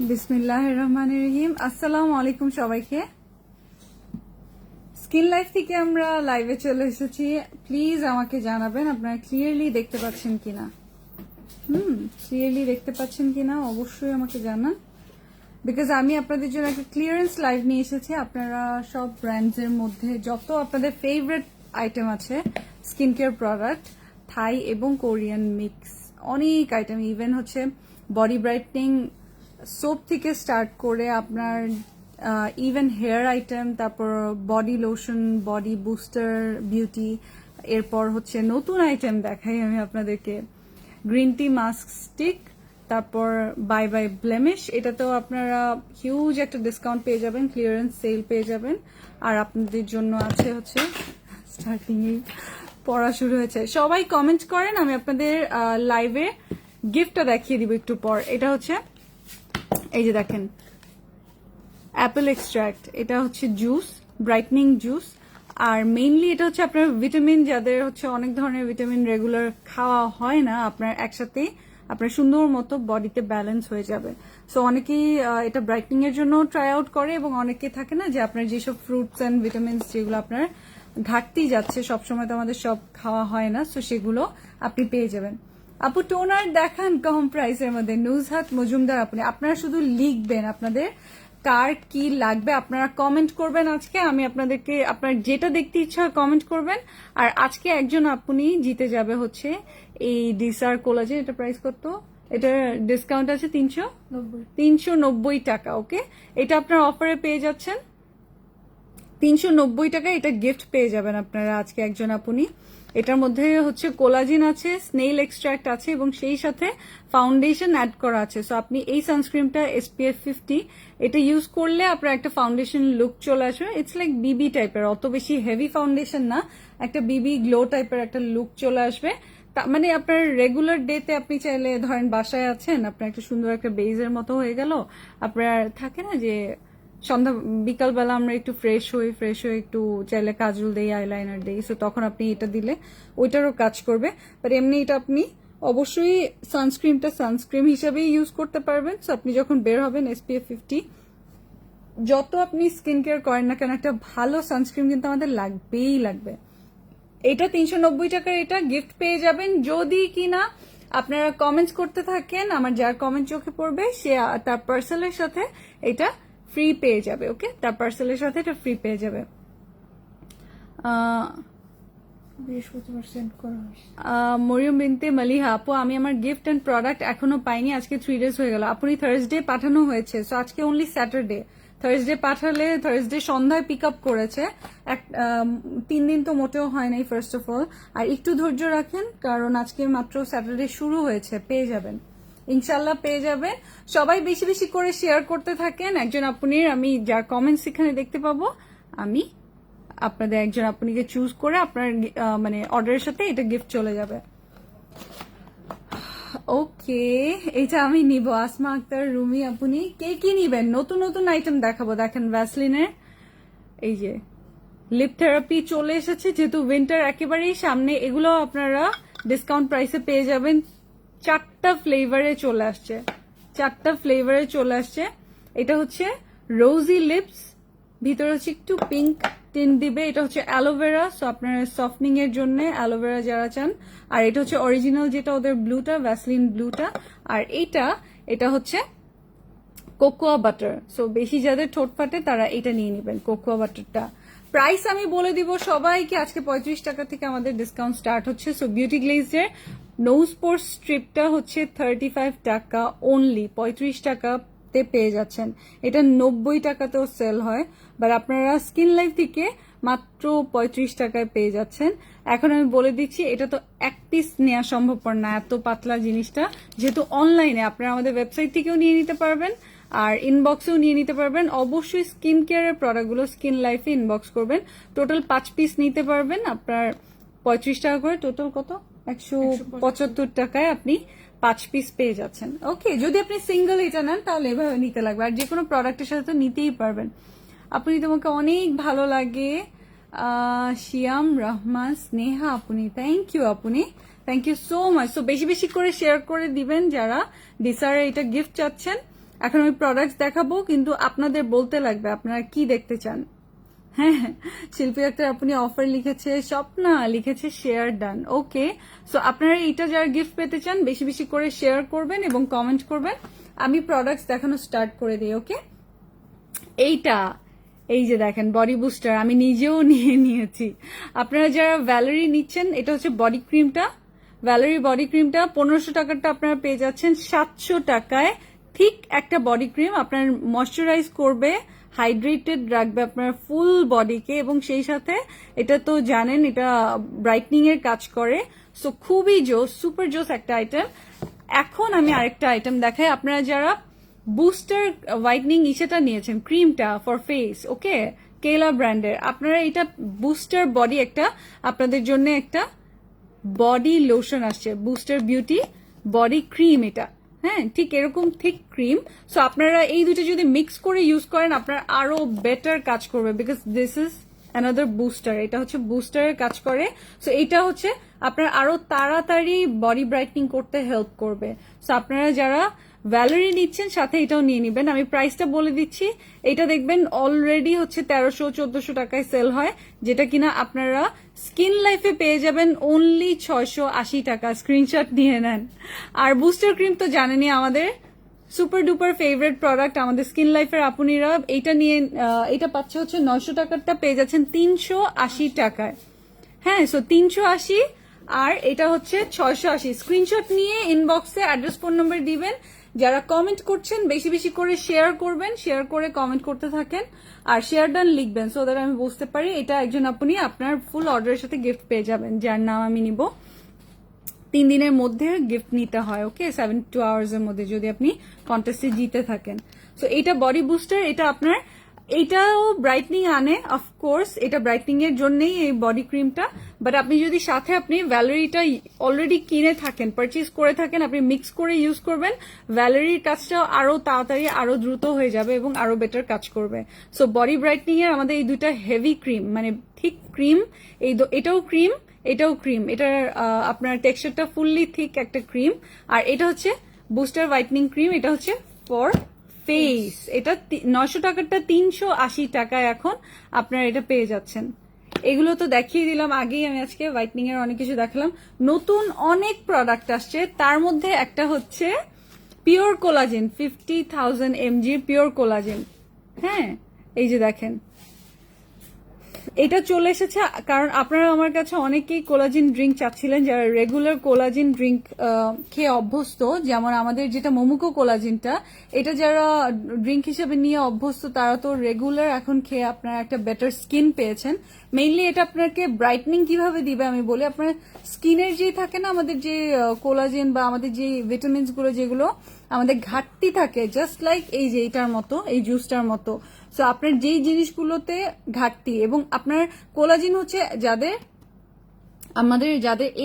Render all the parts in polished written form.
বিসমিল্লাহির রহমানির রহিম। আসসালামু আলাইকুম সবাইকে। স্কিন লাইফ থেকে আমরা লাইভে চলে এসেছি। প্লিজ আমাকে জানাবেন আপনারা ক্লিয়ারলি দেখতে পাচ্ছেন কিনা। ক্লিয়ারলি দেখতে পাচ্ছেন কিনা অবশ্যই আমাকে জানান, বিকজ আমি আপনাদের জন্য একটা ক্লিয়ারেন্স লাইভ নিয়ে এসেছি। আপনারা সব ব্র্যান্ডসের মধ্যে যত আপনাদের ফেভারিট আইটেম আছে স্কিন কেয়ার প্রোডাক্ট, থাই এবং কোরিয়ান মিক্স, অনেক আইটেম, ইভেন হচ্ছে বডি ব্রাইটনিং সোপ থেকে স্টার্ট করে আপনার ইভেন হেয়ার আইটেম, তারপর body lotion, body booster, beauty, এরপর হচ্ছে নতুন আইটেম দেখাই আমি আপনাদেরকে, গ্রিন টি মাস্ক স্টিক, তারপর বাই বাই ব্লেমিশ, এটাতেও আপনারা হিউজ একটা ডিসকাউন্ট পেয়ে যাবেন, ক্লিয়ারেন্স সেল পেয়ে যাবেন। আর আপনাদের জন্য আছে হচ্ছে স্টার্টিং পড়া শুরু হয়েছে, সবাই কমেন্ট করেন, আমি আপনাদের লাইভে গিফটটা দেখিয়ে দিব একটু পর। এটা হচ্ছে এই যে দেখেন অ্যাপেল এক্সট্রাক্ট, এটা হচ্ছে জুস, ব্রাইটনিং জুস। আর মেইনলি এটা হচ্ছে আপনার ভিটামিন, যাদের হচ্ছে অনেক ধরনের ভিটামিন রেগুলার খাওয়া হয় না, আপনার একসাথে আপনার সুন্দর মতো বডিতে ব্যালেন্স হয়ে যাবে। সো অনেকেই এটা ব্রাইটনিং এর জন্য ট্রাই আউট করে, এবং অনেকে থাকে না যে আপনার যেসব ফ্রুটস অ্যান্ড ভিটামিনস যেগুলো আপনার ঘাটতি যাচ্ছে, সবসময় তো আমাদের সব খাওয়া হয় না, সো সেগুলো আপনি পেয়ে যাবেন। আপু টোনার দেখান কম প্রাইসের মধ্যে, নুজহাত মজুমদার। আপনারা শুধু লিখবেন আপনাদের কার কি লাগবে, আপনারা কমেন্ট করবেন আজকে, আমি আপনাদেরকে আপনার যেটা দেখতে ইচ্ছা হয় কমেন্ট করবেন। আর আজকে একজন আপনি জিতে যাবে হচ্ছে এই ডিসার কোলাজেন। এটা প্রাইস কত? এটা ডিসকাউন্ট আছে 390 টাকা। ওকে, এটা আপনার অফারে পেয়ে যাচ্ছেন 390 টাকা, এটা গিফট পেয়ে যাবেন আপনারা আজকে একজন আপনি। এটার মধ্যে হচ্ছে কোলাজিন আছে, স্নেইল এক্সট্রাক্ট আছে, এবং সেই সাথে ফাউন্ডেশন অ্যাড করা আছে। সো আপনি এই সানস্ক্রিনটা SPF 50 এটা ইউজ করলে আপনার একটা ফাউন্ডেশন লুক চলে আসবে। ইটস লাইক বিবি টাইপের, অত বেশি হেভি ফাউন্ডেশন না, একটা বিবি গ্লো টাইপের একটা লুক চলে আসবে। মানে আপনার রেগুলার ডেতে আপনি চাইলে, ধরেন বাসায় আছেন, আপনার একটা সুন্দর একটা বেজের মতো হয়ে গেল, আপনার থাকে না যে সন্ধ্যা বিকালবেলা আমরা একটু ফ্রেশ হয়ে একটু চাইলে কাজল দেই, আইলাইনার দেই, সো তখন আপনি এটা দিলে ওইটারও কাজ করবে। বাট এমনি এটা আপনি অবশ্যই সানস্ক্রিন হিসাবেই ইউজ করতে পারবেন। সো আপনি যখন বের হবেন SPF 50, যত আপনি স্কিন কেয়ার করেন না কেন, একটা ভালো সানস্ক্রিন কিন্তু আমাদের লাগবেই লাগবে। এটা 390 টাকার এটা গিফট পেয়ে যাবেন যদি কিনা আপনারা কমেন্টস করতে থাকেন। আমার যার কমেন্ট চোখে পড়বে সে তার পার্সেলের সাথে এটা ফ্রি পেয়ে যাবে। ওকে, তার পার্সেলের সাথে এটা ফ্রি পেয়ে যাবে। মরিয়ম বিনতে মালিহা আপু, আমি আমার গিফট এন্ড প্রোডাক্ট এখনো পাইনি, আজকে 3 days হয়ে গেল। আপনি থার্সডে পাঠানো হয়েছে, সো আজকে অনলি স্যাটারডে। থার্সডে পাঠালে থার্সডে সন্ধ্যায় পিক আপ করেছে, 3 দিন তো মোটেও হয় নাই ফার্স্ট অফ অল। আর একটু ধৈর্য রাখেন, কারণ আজকে মাত্র স্যাটারডে শুরু হয়েছে, পেয়ে যাবেন ইনশাল্লাহ, পেয়ে যাবেন। সবাই বেশি বেশি করে শেয়ার করতে থাকেন। একজন আপনির আমি যার কমেন্টস এখানে দেখতে পাবো, আমি আপনাদের একজন আপনিকে চুজ করে আপনার মানে অর্ডারের সাথে এটা গিফট চলে যাবে। ওকে, এটা আমি নিব। আসমা আক্তার রুমি, আপনি কে কি নিবেন? নতুন নতুন আইটেম দেখাবো। দেখেন ভ্যাসলিনের এই যে লিপ থেরাপি চলে এসেছে, যেহেতু উইন্টার একেবারেই সামনে, এগুলো আপনারা ডিসকাউন্ট প্রাইসে পেয়ে যাবেন। 4টা ফ্লেভারে চলে আসছে। এটা হচ্ছে রোজি লিপস, ভিতরে হচ্ছে একটু পিঙ্ক টিন দিবে। এটা হচ্ছে অ্যালোভেরা, সো আপনার সফটনিং এর জন্য অ্যালোভেরা যারা চান। আর এটা হচ্ছে অরিজিনাল, যেটা ওদের ব্লুটা, ভ্যাসলিন ব্লুটা। আর এটা হচ্ছে কোকোয়া বাটার, সো বেশি যাদের ঠোঁট ফাটে তারা এটা নিয়ে নেবেন, কোকোয়া বাটারটা। প্রাইস আমি বলে দিব সবাইকে, আজকে 35 টাকা থেকে আমাদের ডিসকাউন্ট স্টার্ট হচ্ছে। সো বিউটি গ্লেজের নোজ পোর স্ট্রিপটা হচ্ছে 35 টাকা অনলি, 35 টাকাতে পেয়ে যাচ্ছেন। এটা 90 টাকাতেও সেল হয়, বাট আপনারা স্কিন লাইফ থেকে মাত্র 35 টাকায় পেয়ে যাচ্ছেন। এখন আমি বলে দিচ্ছি, এটা তো এক পিস নেওয়া সম্ভবপর না, এত পাতলা জিনিসটা, যেহেতু অনলাইনে আপনারা আমাদের ওয়েবসাইট থেকেও নিয়ে নিতে পারবেন, আর ইনবক্সেও নিয়ে নিতে পারবেন। অবশ্যই স্কিন কেয়ারের প্রোডাক্টগুলো স্কিন লাইফে ইনবক্স করবেন। টোটাল 5 পিস নিতে পারবেন, আপনার 35 টাকা করে, টোটাল কত? 175 টাকায় আপনি 5 পিস পেয়ে যাচ্ছেন। ওকে, যদি আপনি সিঙ্গেল এটা নেন তাহলে এভাবে নিতে লাগবে, আর যে কোনো প্রোডাক্টের সাথে তো নিতেই পারবেন। আপনি, তোমাকে অনেক ভালো লাগে। শিয়াম রহমান স্নেহা আপনি, থ্যাংক ইউ আপনি, thank you so much. So বেশি বেশি করে শেয়ার করে দিবেন যারা ডিসারে এটা গিফট চাচ্ছেন। এখন আমি প্রোডাক্টস দেখাবো, কিন্তু আপনাদের বলতে লাগবে আপনারা কি দেখতে চান। হ্যাঁ, শিল্পী একটা আপনি অফার লিখেছে, স্বপ্না লিখেছে শেয়ার ডান। ওকে, সো আপনারা এইটা যারা গিফট পেতে চান বেশি বেশি করে শেয়ার করবেন এবং কমেন্ট করবেন। আমি প্রোডাক্টস দেখানো স্টার্ট করে দিই। ওকে, এইটা এই যে দেখেন বডি বুস্টার, আমি নিজেও নিয়ে নিয়েছি। আপনারা যারা ভ্যালেরি নিচ্ছেন, এটা হচ্ছে বডি ক্রিমটা, ভ্যালেরি বডি ক্রিমটা 1500 টাকারটা আপনারা পেয়ে যাচ্ছেন 700 টাকায়। ঠিক একটা বডি ক্রিম আপনার ময়শ্চারাইজ করবে, হাইড্রেটেড রাখবে আপনার ফুল বডিকে, এবং সেই সাথে এটা তো জানেন এটা ব্রাইটনিং এর কাজ করে। সো খুবই জোস, সুপার জোস একটা আইটেম। এখন আমি আরেকটা আইটেম দেখাই। আপনারা যারা বুস্টার হোয়াইটনিং ইসেটা নিয়েছেন, ক্রিমটা ফর ফেস, ওকে, কেলা ব্র্যান্ডের, আপনারা এটা বুস্টার বডি একটা আপনাদের জন্য একটা বডি লোশন আসছে, বুস্টার বিউটি বডি ক্রিম এটা। হ্যাঁ, ঠিক এরকম থিক ক্রিম। সো আপনারা এই দুটো যদি মিক্স করে ইউজ করেন আপনার আরো বেটার কাজ করবে, because this is another booster. এটা হচ্ছে বুস্টারের কাজ করে। সো এটা হচ্ছে আপনার আরো তাড়াতাড়ি বডি ব্রাইটনিং করতে হেল্প করবে। সো আপনারা যারা ভ্যালেরি নিচ্ছেন সাথে এটাও নিয়ে নিবেন। আমি প্রাইসটা বলে দিচ্ছি, এটা দেখবেন অলরেডি হচ্ছে 1300-1400 টাকায় সেল হয়, যেটা কিনা আপনারা স্কিন লাইফে পেয়ে যাবেন অনলি 680 টাকা। স্ক্রিনশট নিয়ে নেন। আর বুস্টার ক্রিম তো জানেনই আমাদের সুপার ডুপার ফেভারিট প্রোডাক্ট আমাদের স্কিন লাইফের আপুনিরা। এইটা নিয়ে এটা পাচ্ছে হচ্ছে 900 টাকারটা পেয়ে যাচ্ছেন 380 টাকায়। হ্যাঁ, সো 380 আর এটা হচ্ছে 680। স্ক্রিনশট নিয়ে ইনবক্সে অ্যাড্রেস ফোন নাম্বার দিবেন। যারা কমেন্ট করছেন বেশি বেশি করে শেয়ার করবেন, শেয়ার করে কমেন্ট করতে থাকেন আর শেয়ার ডান লিখবেন, সো দ্যাট আমি বুঝতে পারি এটা একজন আপনি আপনার ফুল অর্ডারের সাথে গিফট পেয়ে যাবেন, যার নাম আমি নিব। 3 দিনের মধ্যে গিফট নিতে হয়, ওকে, 72 আওয়ার্স এর মধ্যে যদি আপনি কন্টেস্টে জিতে থাকেন। সো এটা বডি বুস্টার, এটা আপনার এইটাও ব্রাইটনিং আনে, অফকোর্স এটা ব্রাইটনিং এর জন্যই এই বডি ক্রিমটা। বাট আপনি যদি সাথে আপনি ভ্যালেরিটা অলরেডি কিনে থাকেন, পারচেজ করে থাকেন, আপনি মিক্স করে ইউজ করবেন, ভ্যালেরির কাজটাও আরো তাড়াতাড়ি আরো দ্রুত হয়ে যাবে এবং আরো বেটার কাজ করবে। সো বডি ব্রাইটনিং এর আমাদের এই দুইটা হেভি ক্রিম, মানে ঠিক ক্রিম, এটাও ক্রিম, এটাও ক্রিম, এটার আপনার টেক্সচারটা ফুললি থিক একটা ক্রিম। আর এটা হচ্ছে বুস্টার হোয়াইটনিং ক্রিম, এটা হচ্ছে ফর ফেস। এটা 900 টাকারটা 380 টাকায় এখন আপনারা এটা পেয়ে যাচ্ছেন। এগুলো তো দেখিয়ে দিলাম আগেই, আমি আজকে হোয়াইটনিং এর অনেক কিছু দেখালাম। নতুন অনেক প্রোডাক্ট আসছে, তার মধ্যে একটা হচ্ছে pure collagen, 50,000 mg pure collagen. হ্যাঁ, এই যে দেখেন এটা চলে এসেছে, কারণ আপনারা আমার কাছে অনেকেই কোলাজিন ড্রিঙ্ক চাচ্ছিলেন, যারা রেগুলার কোলাজিন ড্রিঙ্ক খেয়ে অভ্যস্ত, যেমন আমাদের যেটা মোমুকো কোলাজিনটা, এটা যারা ড্রিঙ্ক হিসেবে নিয়ে অভ্যস্ত তারা তো রেগুলার এখন খেয়ে আপনারা একটা বেটার স্কিন পেয়েছেন। মেইনলি এটা আপনাকে ব্রাইটনিং কিভাবে দিবে আমি বলি, আপনার স্কিনের যে থাকে না আমাদের যে কোলাজেন বা আমাদের যে ভিটামিনস গুলো যেগুলো আমাদের ঘাটতি থাকে, জাস্ট লাইক এই যে এটার মতো, এই জুসটার মতো। সো আপনার যেই জিনিসগুলোতে ঘাটতি, এবং আপনার কোলাজিন হচ্ছে যাদের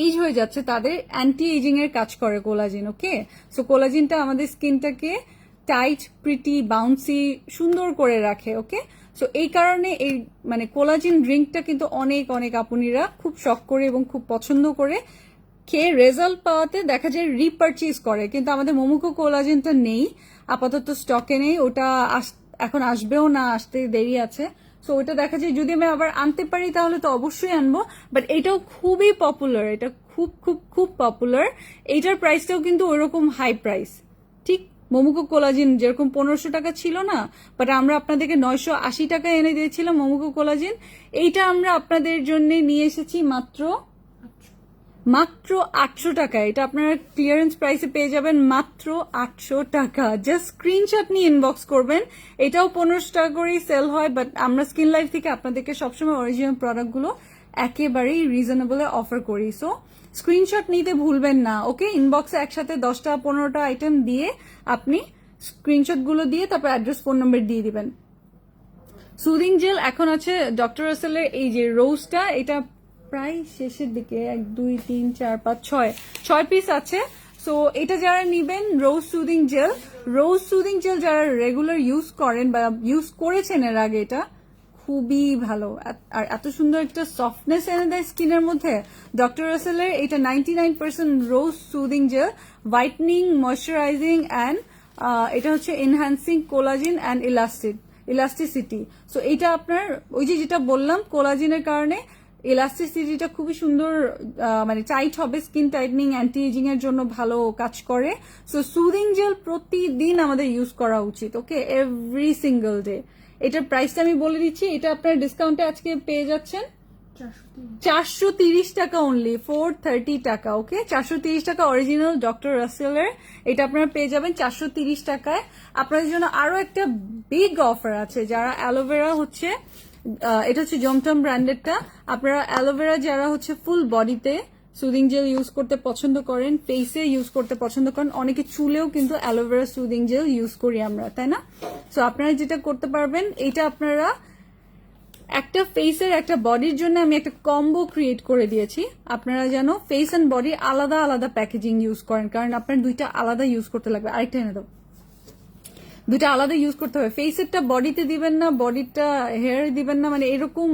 এজ হয়ে যাচ্ছে তাদের অ্যান্টি এজিং এর কাজ করে কোলাজিন, ওকে। সো কোলাজিনটা আমাদের স্কিনটাকে টাইট, প্রিটি, বাউন্সি, সুন্দর করে রাখে, ওকে। সো এই কারণে এই মানে কোলাজিন ড্রিঙ্কটা কিন্তু অনেক অনেক আপুনিরা খুব শখ করে এবং খুব পছন্দ করে খেয়ে রেজাল্ট পাওয়াতে দেখা যায় রিপারচেজ করে। কিন্তু আমাদের মোমুকো কোলাজেনটা নেই, আপাতত স্টকে নেই, ওটা এখন আসবেও না, আসতে দেরি আছে। সো ওটা দেখা যায় যদি আমি আবার আনতে পারি তাহলে তো অবশ্যই আনবো। বাট এটাও খুবই পপুলার, এটা খুব খুব খুব পপুলার। এইটার প্রাইসটাও কিন্তু ওইরকম হাই প্রাইস, ঠিক মোমুকো কোলাজিন যেরকম 1500 টাকা ছিল না, বাট আমরা আপনাদেরকে 980 টাকা এনে দিয়েছিলাম মোমুকো কোলাজিন। এইটা আমরা আপনাদের জন্য নিয়ে এসেছি মাত্র 800 টাকা। এটা আপনারা ক্লিয়ারেন্স প্রাইসে পেয়ে যাবেন মাত্র 800 টাকা। জাস্ট স্ক্রিনশট নিয়ে ইনবক্স করবেন। এটাও 1500 টাকা করেই সেল হয়, বাট আমরা স্কিন লাইফ থেকে আপনাদেরকে সবসময় অরিজিনাল প্রোডাক্টগুলো একেবারেই রিজনেবলে অফার করি। সো স্ক্রিনশট নিতে ভুলবেন না, ওকে। ইনবক্সে একসাথে 10টা-15টা আইটেম দিয়ে আপনি স্ক্রিনশটগুলো দিয়ে তারপর অ্যাড্রেস, ফোন নাম্বার দিয়ে দিবেন। সুদিং জেল এখন আছে ডক্টর রাসেলের এই যে রোজটা, এটা প্রায় শেষের দিকে, 1 2 3 4 5 6 পিস আছে। সো এটা যারা নিবেন রোজ সুদিং জেল যারা রেগুলার ইউজ করেন বা ইউজ করেছেন এর আগে, এটা খুবই ভালো আর এত সুন্দর একটা সফটনেস এনে দেয় স্কিনের মধ্যে। ডক্টর রাসেলের এটা 99% rose soothing gel, whitening, moisturizing and এটা হচ্ছে enhancing collagen and elasticity. So এটা আপনার ওই যে যেটা বললাম কোলাজিনের কারণে ইলাস্টিসিটিটা খুবই সুন্দর, মানে টাইট হবে, স্কিন টাইটনিং অ্যান্টি এজিং এর জন্য ভালো কাজ করে। সো সুদিং জেল প্রতিদিন আমাদের ইউজ করা উচিত, ওকে, এভরি সিঙ্গেল ডে। এটার প্রাইসটা আমি বলে দিচ্ছি, এটা আপনার ডিসকাউন্টে আজকে পেয়ে যাচ্ছেন 430 টাকা অনলি, 430 টাকা, ওকে, 430 টাকা অরিজিনাল ডক্টর রাসেলের। এটা আপনারা পেয়ে যাবেন 430 টাকায়। আপনাদের জন্য আরো একটা বিগ অফার আছে, যারা অ্যালোভেরা হচ্ছে, এটা হচ্ছে জমটম ব্র্যান্ডেডটা। আপনারা অ্যালোভেরা যারা হচ্ছে ফুল বডিতে সুদিং জেল ইউজ করতে পছন্দ করেন, ফেসে ইউজ করতে পছন্দ করেন, অনেকে চুলেও কিন্তু অ্যালোভেরা সুদিং জেল ইউজ করি আমরা, তাই না? সো আপনারা যেটা করতে পারবেন, এটা আপনারা একটা ফেসের একটা বডির জন্য আমি একটা কম্বো ক্রিয়েট করে দিয়েছি। আপনারা যেন ফেস অ্যান্ড বডি আলাদা আলাদা প্যাকেজিং ইউজ করেন, কারণ আপনার দুইটা আলাদা ইউজ করতে লাগবে। আরেকটা এনে দাও, দুইটা আলাদা ইউজ করতে হবে। ফেসেরটা বডিতে দিবেন না, বডিটা হেয়ারে দিবেন না, মানে এরকম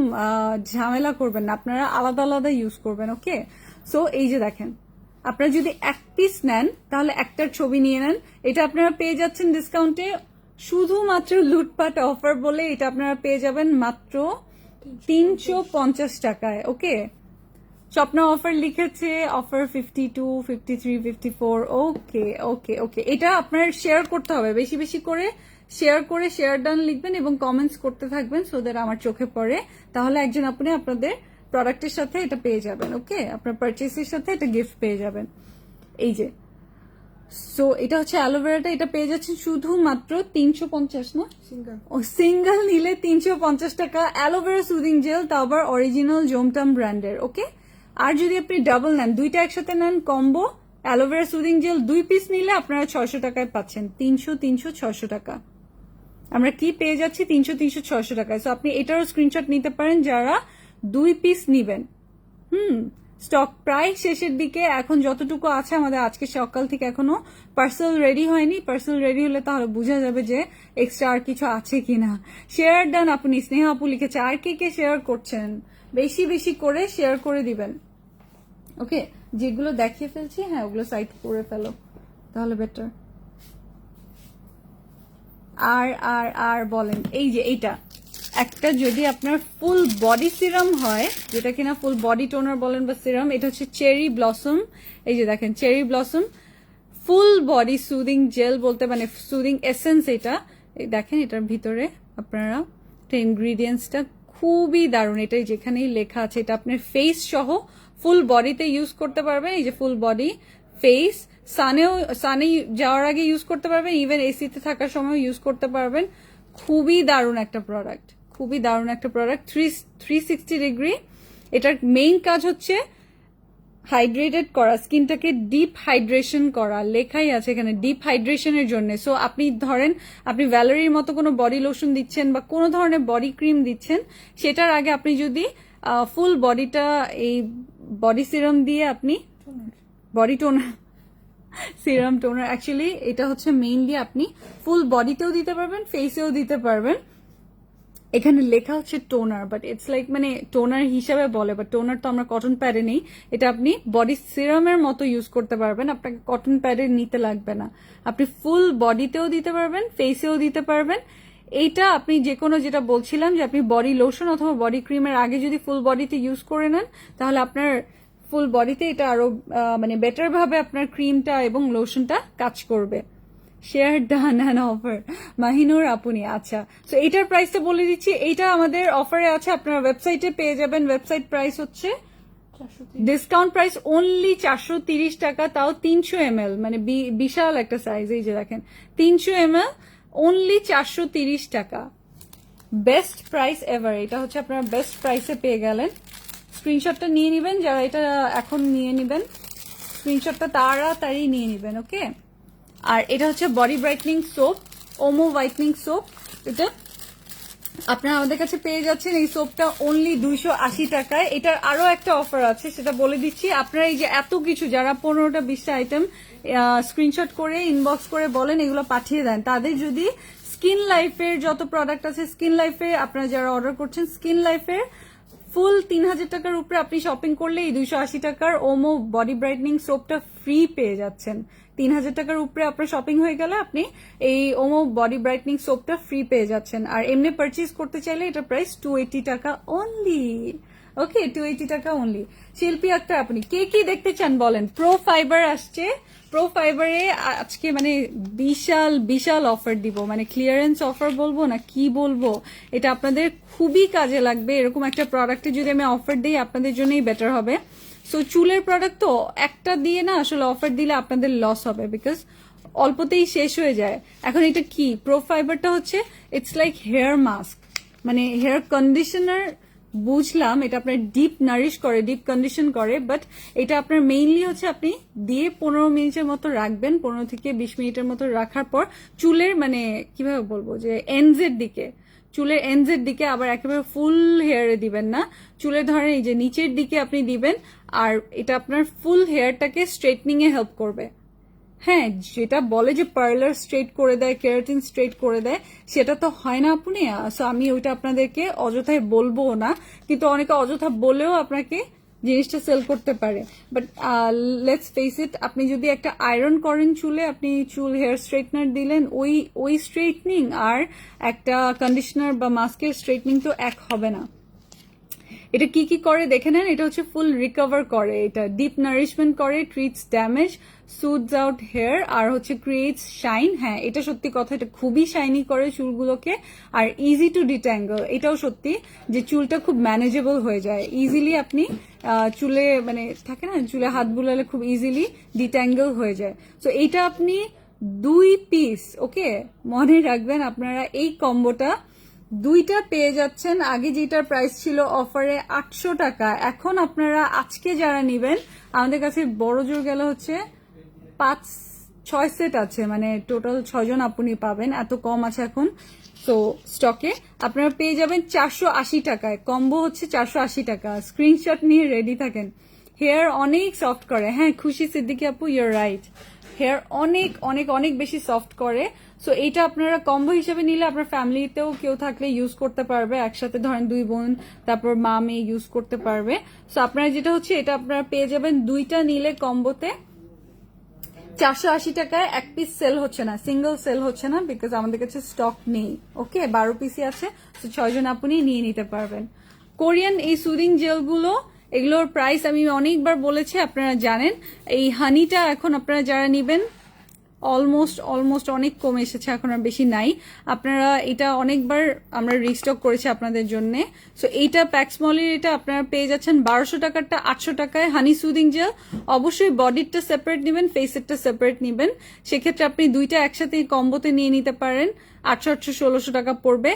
ঝামেলা করবেন না, আপনারা আলাদা আলাদা ইউজ করবেন, ওকে। সো এই যে দেখেন, আপনারা যদি এক পিস নেন তাহলে একটার ছবি নিয়ে নেন। এটা আপনারা পেয়ে যাচ্ছেন ডিসকাউন্টে, শুধুমাত্র লুটপাট অফার বলে এটা আপনারা পেয়ে যাবেন মাত্র 350 টাকায়, ওকে। স্বপ্না অফার লিখেছে, অফার 52, 53, 54, ওকে ওকে ওকে। এটা আপনার শেয়ার করতে হবে, বেশি বেশি করে শেয়ার ডান লিখবেন এবং কমেন্টস করতে থাকবেন, সো দ্যাট আমার চোখে পড়ে, তাহলে একজন আপনি আপনাদের প্রোডাক্টের সাথে এটা পেয়ে যাবেন, ওকে, আপনার পারচেসের সাথে এটা গিফট পেয়ে যাবেন। এই যে, সো এটা হচ্ছে অ্যালোভেরাটা, এটা পেয়ে যাচ্ছেন শুধুমাত্র 350 না, সিঙ্গেল নিলে 350 টাকা অ্যালোভেরা সুদিং জেল, তাও আবার অরিজিনাল জমটম ব্র্যান্ডের, ওকে। আর যদি আপনি ডাবল নেন, দুইটা একসাথে নেন combo aloe vera soothing jail 2 piece নিলে আপনারা 600 টাকায় পাচ্ছেন, 300, 300, 600 টাকা। আমরা কি পেয়ে যাচ্ছি 300, 300, 600 টাকায়। সো আপনি এটারও স্ক্রিনশট নিতে পারেন যারা 2 পিস নিবেন। স্টক প্রায় শেষের দিকে, এখন যতটুকু আছে আমাদের আজকে সকাল থেকে এখনো পার্সেল রেডি হয়নি। পার্সেল রেডি হলে তাহলে বোঝা যাবে যে এক্সট্রা আর কিছু আছে কিনা। শেয়ার ডান আপনি, স্নেহা আপু লিখেছে, আর কে শেয়ার করছেন, বেশি বেশি করে শেয়ার করে দিবেন, ওকে। যেগুলো দেখিয়ে ফেলছি, হ্যাঁ ওগুলো সাইড করে ফেলো তাহলে বেটার। আর আর আর বলেন, এই যে এইটা একটা, যদি আপনার ফুল বডি সিরাম হয়, যেটা কিনা ফুল বডি টোনার বলেন বা সিরাম, এটা হচ্ছে চেরি ব্লসম। এই যে দেখেন cherry blossom full body soothing jail বলতে, মানে সুদিং এসেন্স। এটা দেখেন, এটার ভিতরে আপনারা ইনগ্রিডিয়েন্টসটা খুবই দারুণ, এটাই যেখানেই লেখা আছে। এটা আপনার ফেস সহ ফুল বডিতে ইউজ করতে পারবেন। এই যে ফুল বডি, ফেস, সানে যাওয়ার আগে ইউজ করতে পারবেন, ইভেন এসিতে থাকার সময় ইউজ করতে পারবেন। খুবই দারুণ একটা প্রোডাক্ট, খুবই দারুণ একটা প্রোডাক্ট, 360 ডিগ্রি। এটার মেইন কাজ হচ্ছে হাইড্রেটেড করা, স্কিনটাকে ডিপ হাইড্রেশন করা, লেখাই আছে এখানে ডিপ হাইড্রেশনের জন্য। সো আপনি ধরেন আপনি ভ্যালেরির মতো কোনো বডি লোশন দিচ্ছেন বা কোনো ধরনের বডি ক্রিম দিচ্ছেন, সেটার আগে আপনি যদি ফুল বডিটা এই বডি সিরাম দিয়ে আপনি body toner, serum toner, actually এটা হচ্ছে মেইনলি আপনি ফুল বডিতেও দিতে পারবেন, ফেসেও দিতে পারবেন। এখানে লেখা হচ্ছে টোনার, বাট ইটস লাইক মানে টোনার হিসাবে বলে, বাট টোনার তো আমরা কটন প্যাডে নেই। এটা আপনি বডি সিরামের মতো ইউজ করতে পারবেন, আপনাকে কটন প্যাডে নিতে লাগবে না। আপনি ফুল বডিতেও দিতে পারবেন, ফেসেও দিতে পারবেন। এইটা আপনি যে কোনো, যেটা বলছিলাম যে আপনি বডি লোশন অথবা বডি ক্রিমের আগে যদি ফুল বডিতে ইউজ করে নেন, তাহলে আপনার ফুল বডিতে এটা আরো মানে বেটার ভাবে আপনার ক্রিমটা এবং লোশনটা কাজ করবে। Share done and offer, Mahinur আপনি, আচ্ছা। সো এইটার প্রাইসটা বলে দিচ্ছি, এইটা আমাদের অফারে আছে, আপনারা ওয়েবসাইটে পেয়ে যাবেন। ওয়েবসাইট প্রাইস হচ্ছে ডিসকাউন্ট প্রাইস অনলি 430 টাকা, তাও 300 ml, মানে বিশাল একটা সাইজ। এই যে দেখেন 300 ml অনলি 430 টাকা, বেস্ট প্রাইস এভার। এটা হচ্ছে আপনারা বেস্ট প্রাইসে পেয়ে গেলেন। স্ক্রিনশটটা নিয়ে নেবেন, যারা এটা এখন নিয়ে নেবেন স্ক্রিনশটটা তাড়াতাড়ি নিয়ে নেবেন, ওকে। আর এটা হচ্ছে body brightening soap, Omo whitening soap. এটা আপনারা আমাদের কাছে পেয়ে যাচ্ছেন এই সোপটা অনলি 280 টাকায়। এটার আরো একটা অফার আছে, সেটা বলে দিচ্ছি। আপনারা এই যে এত কিছু, যারা 15টা 20টা আইটেম স্ক্রিনশট করে ইনবক্স করে বলেন এগুলো পাঠিয়ে দেন, তাদের যদি স্কিন লাইফের যত প্রোডাক্ট আছে, স্কিন লাইফে আপনারা যারা অর্ডার করছেন, স্কিন লাইফের ফুল 3000 টাকার উপরে আপনি শপিং করলে এই 280 টাকার ওমো বডি ব্রাইটনিং সোপটা ফ্রি পেয়ে যাচ্ছেন। 3000 টাকার উপরে আপনার শপিং হয়ে গেলে আপনি এই ওমো বডি ব্রাইটনিং সোপটা ফ্রি পেয়ে যাচ্ছেন। আর এমনি পারচেজ করতে চাইলে এটা প্রাইস 280 টাকা অনলি। ওকে, 280 টাকা অনলি। শিল্পী আক্তার, আপনি কে কি দেখতে চান বলেন। প্রো ফাইবার আসছে, প্রো ফাইবারে আজকে মানে বিশাল বিশাল অফার দিব, মানে ক্লিয়ারেন্স অফার বলবো না কি বলবো, এটা আপনাদের খুবই কাজে লাগবে। এরকম একটা প্রোডাক্টে যদি আমি অফার দিই আপনাদের জন্যই বেটার হবে। সো চুলের প্রোডাক্ট তো একটা দিয়ে না আসলে অফার দিলে আপনাদের লস হবে, বিকজ অল্পতেই শেষ হয়ে যায়। এখন এটা কি, প্রো ফাইবারটা হচ্ছে ইটস লাইক হেয়ার মাস্ক, মানে হেয়ার কন্ডিশনার বুঝলাম, এটা আপনার ডিপ নারিশ করে, ডিপ কন্ডিশন করে, বাট এটা আপনার মেইনলি হচ্ছে আপনি দিয়ে 15 মিনিটের মতো রাখবেন, 15 থেকে 20 মিনিটের মতো রাখার পর চুলের মানে কিভাবে বলবো যে এন্ডসের দিকে, চুলের এন্ডসের দিকে, আবার একেবারে ফুল হেয়ারে দিবেন না, চুলের ধরেন এই যে নিচের দিকে আপনি দিবেন। আর এটা আপনার ফুল হেয়ারটাকে স্ট্রেটনিং এ হেল্প করবে। হ্যাঁ, যেটা বলে যে পার্লার স্ট্রেট করে দেয়, কেরাটিন স্ট্রেট করে দেয়, সেটা তো হয় না আপনি। সো আমি ওইটা আপনাদেরকে অযথায় বলবো না, কিন্তু অনেকে অযথা বলেও আপনাকে জিনিসটা সেল করতে পারে। বাট লেটস ফেস ইট, আপনি যদি একটা আয়রন করেন চুলে, আপনি চুল হেয়ার স্ট্রেটনার দিলেন, ওই স্ট্রেটনিং আর একটা কন্ডিশনার বা মাস্কের স্ট্রেটনিং তো এক হবে না। এটা কি কি করে দেখে নেন। এটা হচ্ছে ফুল রিকভার করে, এটা ডিপ নারিশমেন্ট করে, ট্রিটস ড্যামেজ, সুদস আউট হেয়ার, আর হচ্ছে ক্রিয়েটস শাইন। হ্যাঁ, এটা সত্যি কথা, এটা খুবই শাইনি করে চুলগুলোকে, আর ইজি টু ডিট্যাঙ্গল। এটাও সত্যি যে চুলটা খুব ম্যানেজেবল হয়ে যায় ইজিলি, আপনি চুলে মানে থাকে না চুলে হাত বুলালে খুব ইজিলি ডিট্যাঙ্গল হয়ে যায়। তো এইটা আপনি 2 পিস, ওকে মনে রাখবেন আপনারা এই কম্বোটা দুইটা পেয়ে যাচ্ছেন। আগে যেটার প্রাইস ছিল অফারে 800 টাকা, এখন আপনারা আজকে যারা নিবেন, আমাদের কাছে বড় জোর গেল হচ্ছে 5-6 সেট আছে, মানে টোটাল 6 জন আপনি পাবেন, এত কম আছে এখন। তো স্টকে আপনারা পেয়ে যাবেন 480 টাকায়, কম্বো হচ্ছে 480 টাকা। স্ক্রিনশট নিয়ে রেডি থাকেন। হেয়ার অনেক সফট করে, হ্যাঁ খুশি সিদ্দিকী আপু, ইউর রাইট, হেয়ার অনেক অনেক অনেক বেশি সফট করে। সো এইটা আপনারা কম্বো হিসেবে নিলে আপনার ফ্যামিলিতেও কেউ থাকলে ইউজ করতে পারবে, একসাথে ধরেন 2 বোন তারপর মা মেয়ে ইউজ করতে পারবে। সো আপনারা যেটা হচ্ছে এটা আপনারা পেয়ে যাবেন দুইটা নিলে কম্বোতে 480 টাকায়। এক পিস সেল হচ্ছে না, সিঙ্গেল সেল হচ্ছে না, বিকজ আমাদের কাছে স্টক নেই। ওকে, 12 পিসই আছে, তো 6 জন আপনি নিয়ে নিতে পারবেন। কোরিয়ান এই সুদিং জেলগুলো, এগুলোর প্রাইস আমি অনেকবার বলেছি, আপনারা জানেন। এই হানিটা এখন আপনারা যারা নিবেন অলমোস্ট অনেক কমে এসেছে, এখন আর বেশি নাই। আপনারা এটা অনেকবার আমরা রিস্টক করেছি আপনাদের জন্য। সো এইটা প্যাক্সমলির, এটা আপনারা পেয়ে যাচ্ছেন 1200 টাকারটা 800 টাকায় হানি সুদিং জেল। অবশ্যই বডিরটা সেপারেট নেবেন, ফেসেরটা সেপারেট নেবেন, সেক্ষেত্রে আপনি দুইটা একসাথে কম্বোতে নিয়ে নিতে পারেন, 800-1600 টাকা পড়বে।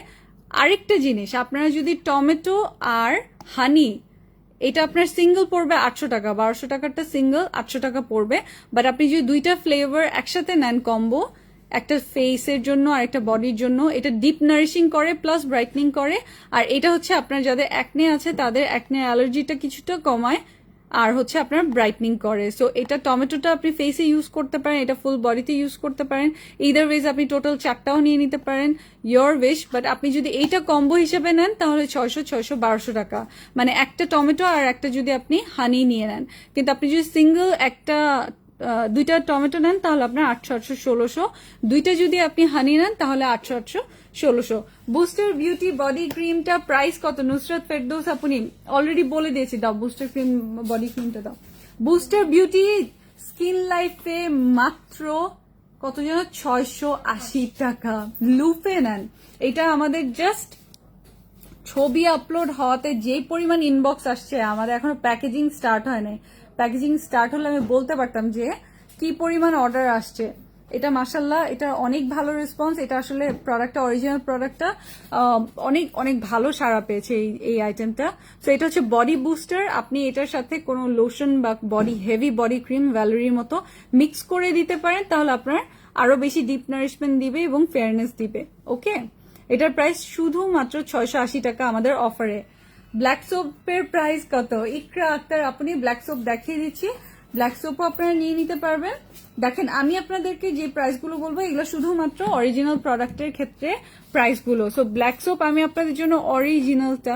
আরেকটা জিনিস, আপনারা যদি টমেটো আর হানি, এটা আপনার সিঙ্গেল পড়বে 800 টাকা, 1200 টাকারটা সিঙ্গেল 800 টাকা পড়বে। বাট আপনি যদি দুইটা ফ্লেভার একসাথে নেন কম্বো, একটা ফেসের জন্য আর একটা বডির জন্য, এটা ডিপ নারিশিং করে প্লাস ব্রাইটনিং করে। আর এটা হচ্ছে আপনার যাদের অ্যাকনে আছে তাদের অ্যাকনে অ্যালার্জিটা কিছুটা কমায়, আর হচ্ছে আপনার ব্রাইটনিং করে। সো এটা টমেটোটা আপনি ফেসে ইউজ করতে পারেন, এটা ফুল বডিতে ইউজ করতে পারেন, ইদার ওয়েজ আপনি টোটাল 4টাও নিয়ে নিতে পারেন, ইয়োর উইশ। বাট আপনি যদি এইটা কম্বো হিসেবে নেন তাহলে 600-1200 টাকা, মানে একটা টমেটো আর একটা যদি আপনি হানি নিয়ে নেন। কিন্তু আপনি যদি সিঙ্গেল একটা দুইটা টমেটো নেন তাহলে আপনার 800-1600, দুইটা যদি আপনি হানি নেন তাহলে 800-1600। বুস্টার বিউটি বডি ক্রিমটা প্রাইস কত নুসরাত ফেরদৌস আপনি অলরেডি বলে দিয়েছি, দাও বুস্টার ক্রিম বডি ক্রিমটা দাও। বুস্টার বিউটি স্কিন লাইফে মাত্র কত যেন 680 টাকা, লুপে নেন। এটা আমাদের জাস্ট ছবি আপলোড হওয়াতে যে পরিমাণ ইনবক্স আসছে, আমাদের এখনো প্যাকেজিং স্টার্ট হয় নাই, প্যাকেজিং স্টার্ট হলে আমি বলতে পারতাম যে কি পরিমাণ অর্ডার আসছে। এটা মাশাল্লাহ, এটা অনেক ভালো রেসপন্স। এটা আসলে প্রোডাক্টটা, অরিজিনাল প্রোডাক্টটা অনেক অনেক ভালো সাড়া পেয়েছে এই আইটেমটা। তো এটা হচ্ছে বডি বুস্টার, আপনি এটার সাথে কোনো লোশন বা হেভি বডি ক্রিম ভ্যালোরির মতো মিক্স করে দিতে পারেন, তাহলে আপনার আরো বেশি ডিপ নারিশমেন্ট দিবে এবং ফেয়ারনেস দিবে। ওকে, এটার প্রাইস শুধুমাত্র 680 টাকা আমাদের অফারে। ব্ল্যাক সোপের প্রাইস কত? ইকরা আক্তার আপনি, ব্ল্যাক সোপ দেখিয়ে দিচ্ছি। ব্ল্যাক সোপও আপনারা নিয়ে নিতে পারবেন। দেখেন আমি আপনাদেরকে যে প্রাইসগুলো বলবো এগুলো শুধুমাত্র অরিজিনাল প্রোডাক্টের ক্ষেত্রে প্রাইসগুলো। সো ব্ল্যাক সোপ আমি আপনাদের জন্য অরিজিনালটা,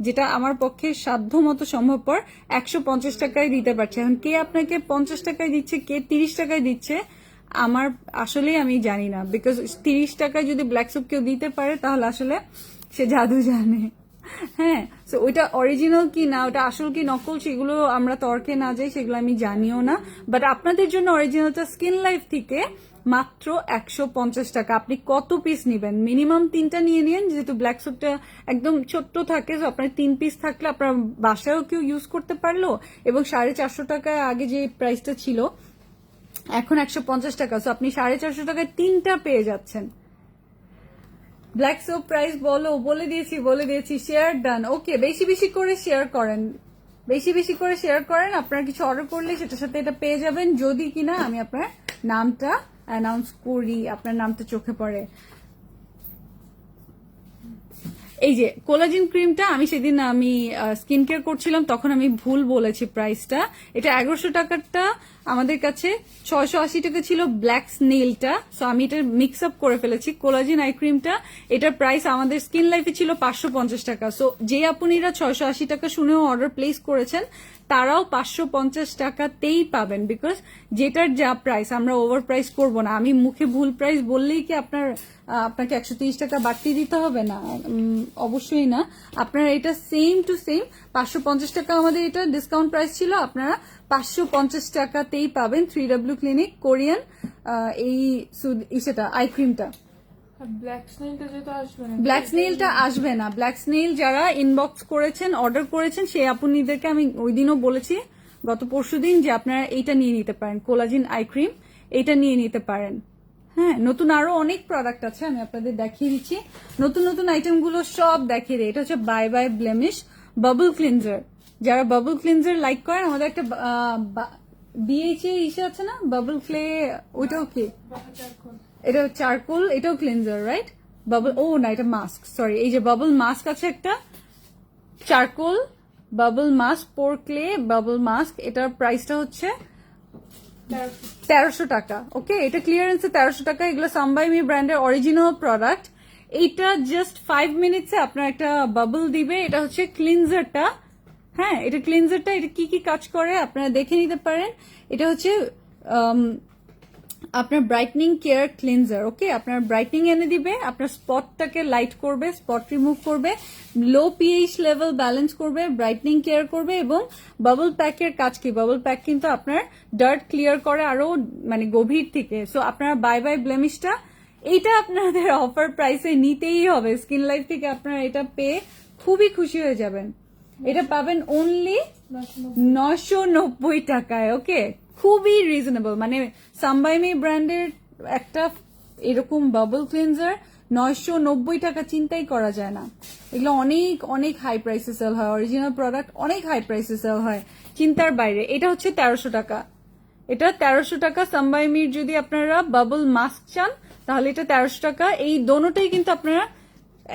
যেটা আমার পক্ষে সাধ্য মতো সম্ভবপর 150 টাকায় দিতে পারছি। এখন কে আপনাকে 50 টাকায় দিচ্ছে, কে 30 টাকায় দিচ্ছে, আমার আসলে আমি জানি না। বিকজ 30 টাকায় যদি ব্ল্যাক সোপ কেউ দিতে পারে তাহলে আসলে সে জাদু জানে। হ্যাঁ, সো ওইটা অরিজিনাল কি না, ওটা আসল কি নকল, সেগুলো আমরা তর্কে না যাই, সেগুলো আমি জানিও না। বাট আপনাদের জন্য অরিজিনালটা স্কিন লাইফ থেকে মাত্র 150 টাকা। আপনি কত পিস নেবেন? মিনিমাম 3টা নিয়ে নিন, যেহেতু ব্ল্যাক সোপটা একদম ছোট্ট থাকে। তো আপনার 3 পিস থাকলে আপনার বাসায়ও কেউ ইউজ করতে পারলো, এবং 450 টাকায় আগে যে প্রাইসটা ছিল এখন 150 টাকা। সো আপনি 450 টাকায় 3টা পেয়ে যাচ্ছেন। ব্ল্যাক সোপ প্রাইস বলে দিয়েছি। Share done. ওকে, বেশি বেশি করে শেয়ার করেন, আপনারা কিছু অর্ডার করলে সেটার সাথে এটা পেয়ে যাবেন, যদি কিনা আমি আপনার নামটা অ্যানাউন্স করি, আপনার নামটা চোখে পড়ে। এই যে কোলাজিন ক্রিমটা, আমি সেদিন আমি স্কিন কেয়ার করছিলাম, তখন আমি ভুল বলেছি প্রাইসটা। এটা 1100 টাকারটা আমাদের কাছে 680 টাকা ছিল ব্ল্যাক স্নেলটা। সো আমি এটা মিক্স আপ করে ফেলেছি। কোলাজিন আই ক্রিমটা, এটার প্রাইস আমাদের স্কিন লাইফে ছিল 550 টাকা। সো যে আপুনিরা 680 টাকা শুনেও অর্ডার প্লেস করেছেন, তারাও 550 টাকাতেই পাবেন। বিকজ যেটার যা প্রাইস, আমরা ওভার প্রাইস করবো না। আমি মুখে ভুল প্রাইস বললেই কি আপনাকে 130 টাকা বাড়তি দিতে হবে না? অবশ্যই না। আপনারা এটা সেম টু সেম 550 টাকা আমাদের এটা ডিসকাউন্ট প্রাইস ছিল, আপনারা 550 টাকাতেই পাবেন 3W ক্লিনিক কোরিয়ান সেটা আই ক্রিমটা। ব্ল্যাক স্নেইলটা আসবে না। ব্ল্যাক স্নেইল যারা ইনবক্স করেছেন, অর্ডার করেছেন, সেই আপুনিদেরকে আমি ওই দিনও বলেছি, গত পরশুদিন, যে আপনারা এইটা নিয়ে নিতে পারেন, কোলাজিন আই ক্রিম, এইটা নিয়ে নিতে পারেন। হ্যাঁ, নতুন আরো অনেক প্রোডাক্ট আছে, আমি আপনাদের দেখিয়ে দিচ্ছি। নতুন আইটেম গুলো সব দেখিয়ে দিই। এটা হচ্ছে bye bye blemish bubble cleanser. যারা বাবল ক্লিনজার লাইক করেন, আমাদের একটা বিএইচএ ইসে আছে না, বাবল ক্লে, ওইটাও কি, এটা চারকোল, এটাও ক্লিনজার রাইট? বাবল, ও না, এটা মাস্ক, সরি। এই যে বাবল মাস্ক আছে একটা, চারকোল বাবল মাস্ক, পোর ক্লে বাবল মাস্ক, এটার প্রাইসটা হচ্ছে 1300 টাকা। ওকে, এটা ক্লিয়ারেন্সে 1300 টাকা। এগুলো সামবাই মি ব্র্যান্ডের অরিজিনাল প্রোডাক্ট। এইটা জাস্ট 5 মিনিটসে আপনার একটা বাবল দিবে। এটা হচ্ছে ক্লিনজারটা। হ্যাঁ, এটা ক্লিনজারটা, এটা কি কি কাজ করে আপনারা দেখে নিতে পারেন। এটা হচ্ছে আপনার ব্রাইটনিং কেয়ার ক্লিনজার। ওকে, আপনার ব্রাইটনিং এনে দিবে, আপনার স্পটটাকে লাইট করবে, স্পট রিমুভ করবে, লো পিএইচ লেভেল ব্যালেন্স করবে, ব্রাইটনিং কেয়ার করবে। এবং বাবল প্যাকের কাজ কি, বাবল প্যাক কিন্তু আপনার ডার্ট ক্লিয়ার করে আরো মানে গভীর থেকে। সো আপনারা বাই বাই ব্লেমিশটা, এইটা আপনাদের অফার প্রাইসে নিতেই হবে। স্কিন লাইফ থেকে আপনারা এটা পেয়ে খুবই খুশি হয়ে যাবেন। এটা পাবেন অনলি 990 টাকায়। ওকে, খুবই রিজনেবল। মানে সামবাইমি ব্র্যান্ডের একটা এরকম বাবল ক্লিনজার 990 টাকা চিন্তাই করা যায় না। এগুলো অনেক অনেক হাই প্রাইসে সেল হয়, অরিজিনাল প্রোডাক্ট অনেক হাই প্রাইসে সেল হয়, চিন্তার বাইরে। এটা হচ্ছে 1300 টাকা। এটা 1300 টাকা। সামবাইমির যদি আপনারা বাবল মাস্ক চান তাহলে এটা 1300 টাকা। এই দোনোটাই কিন্তু আপনারা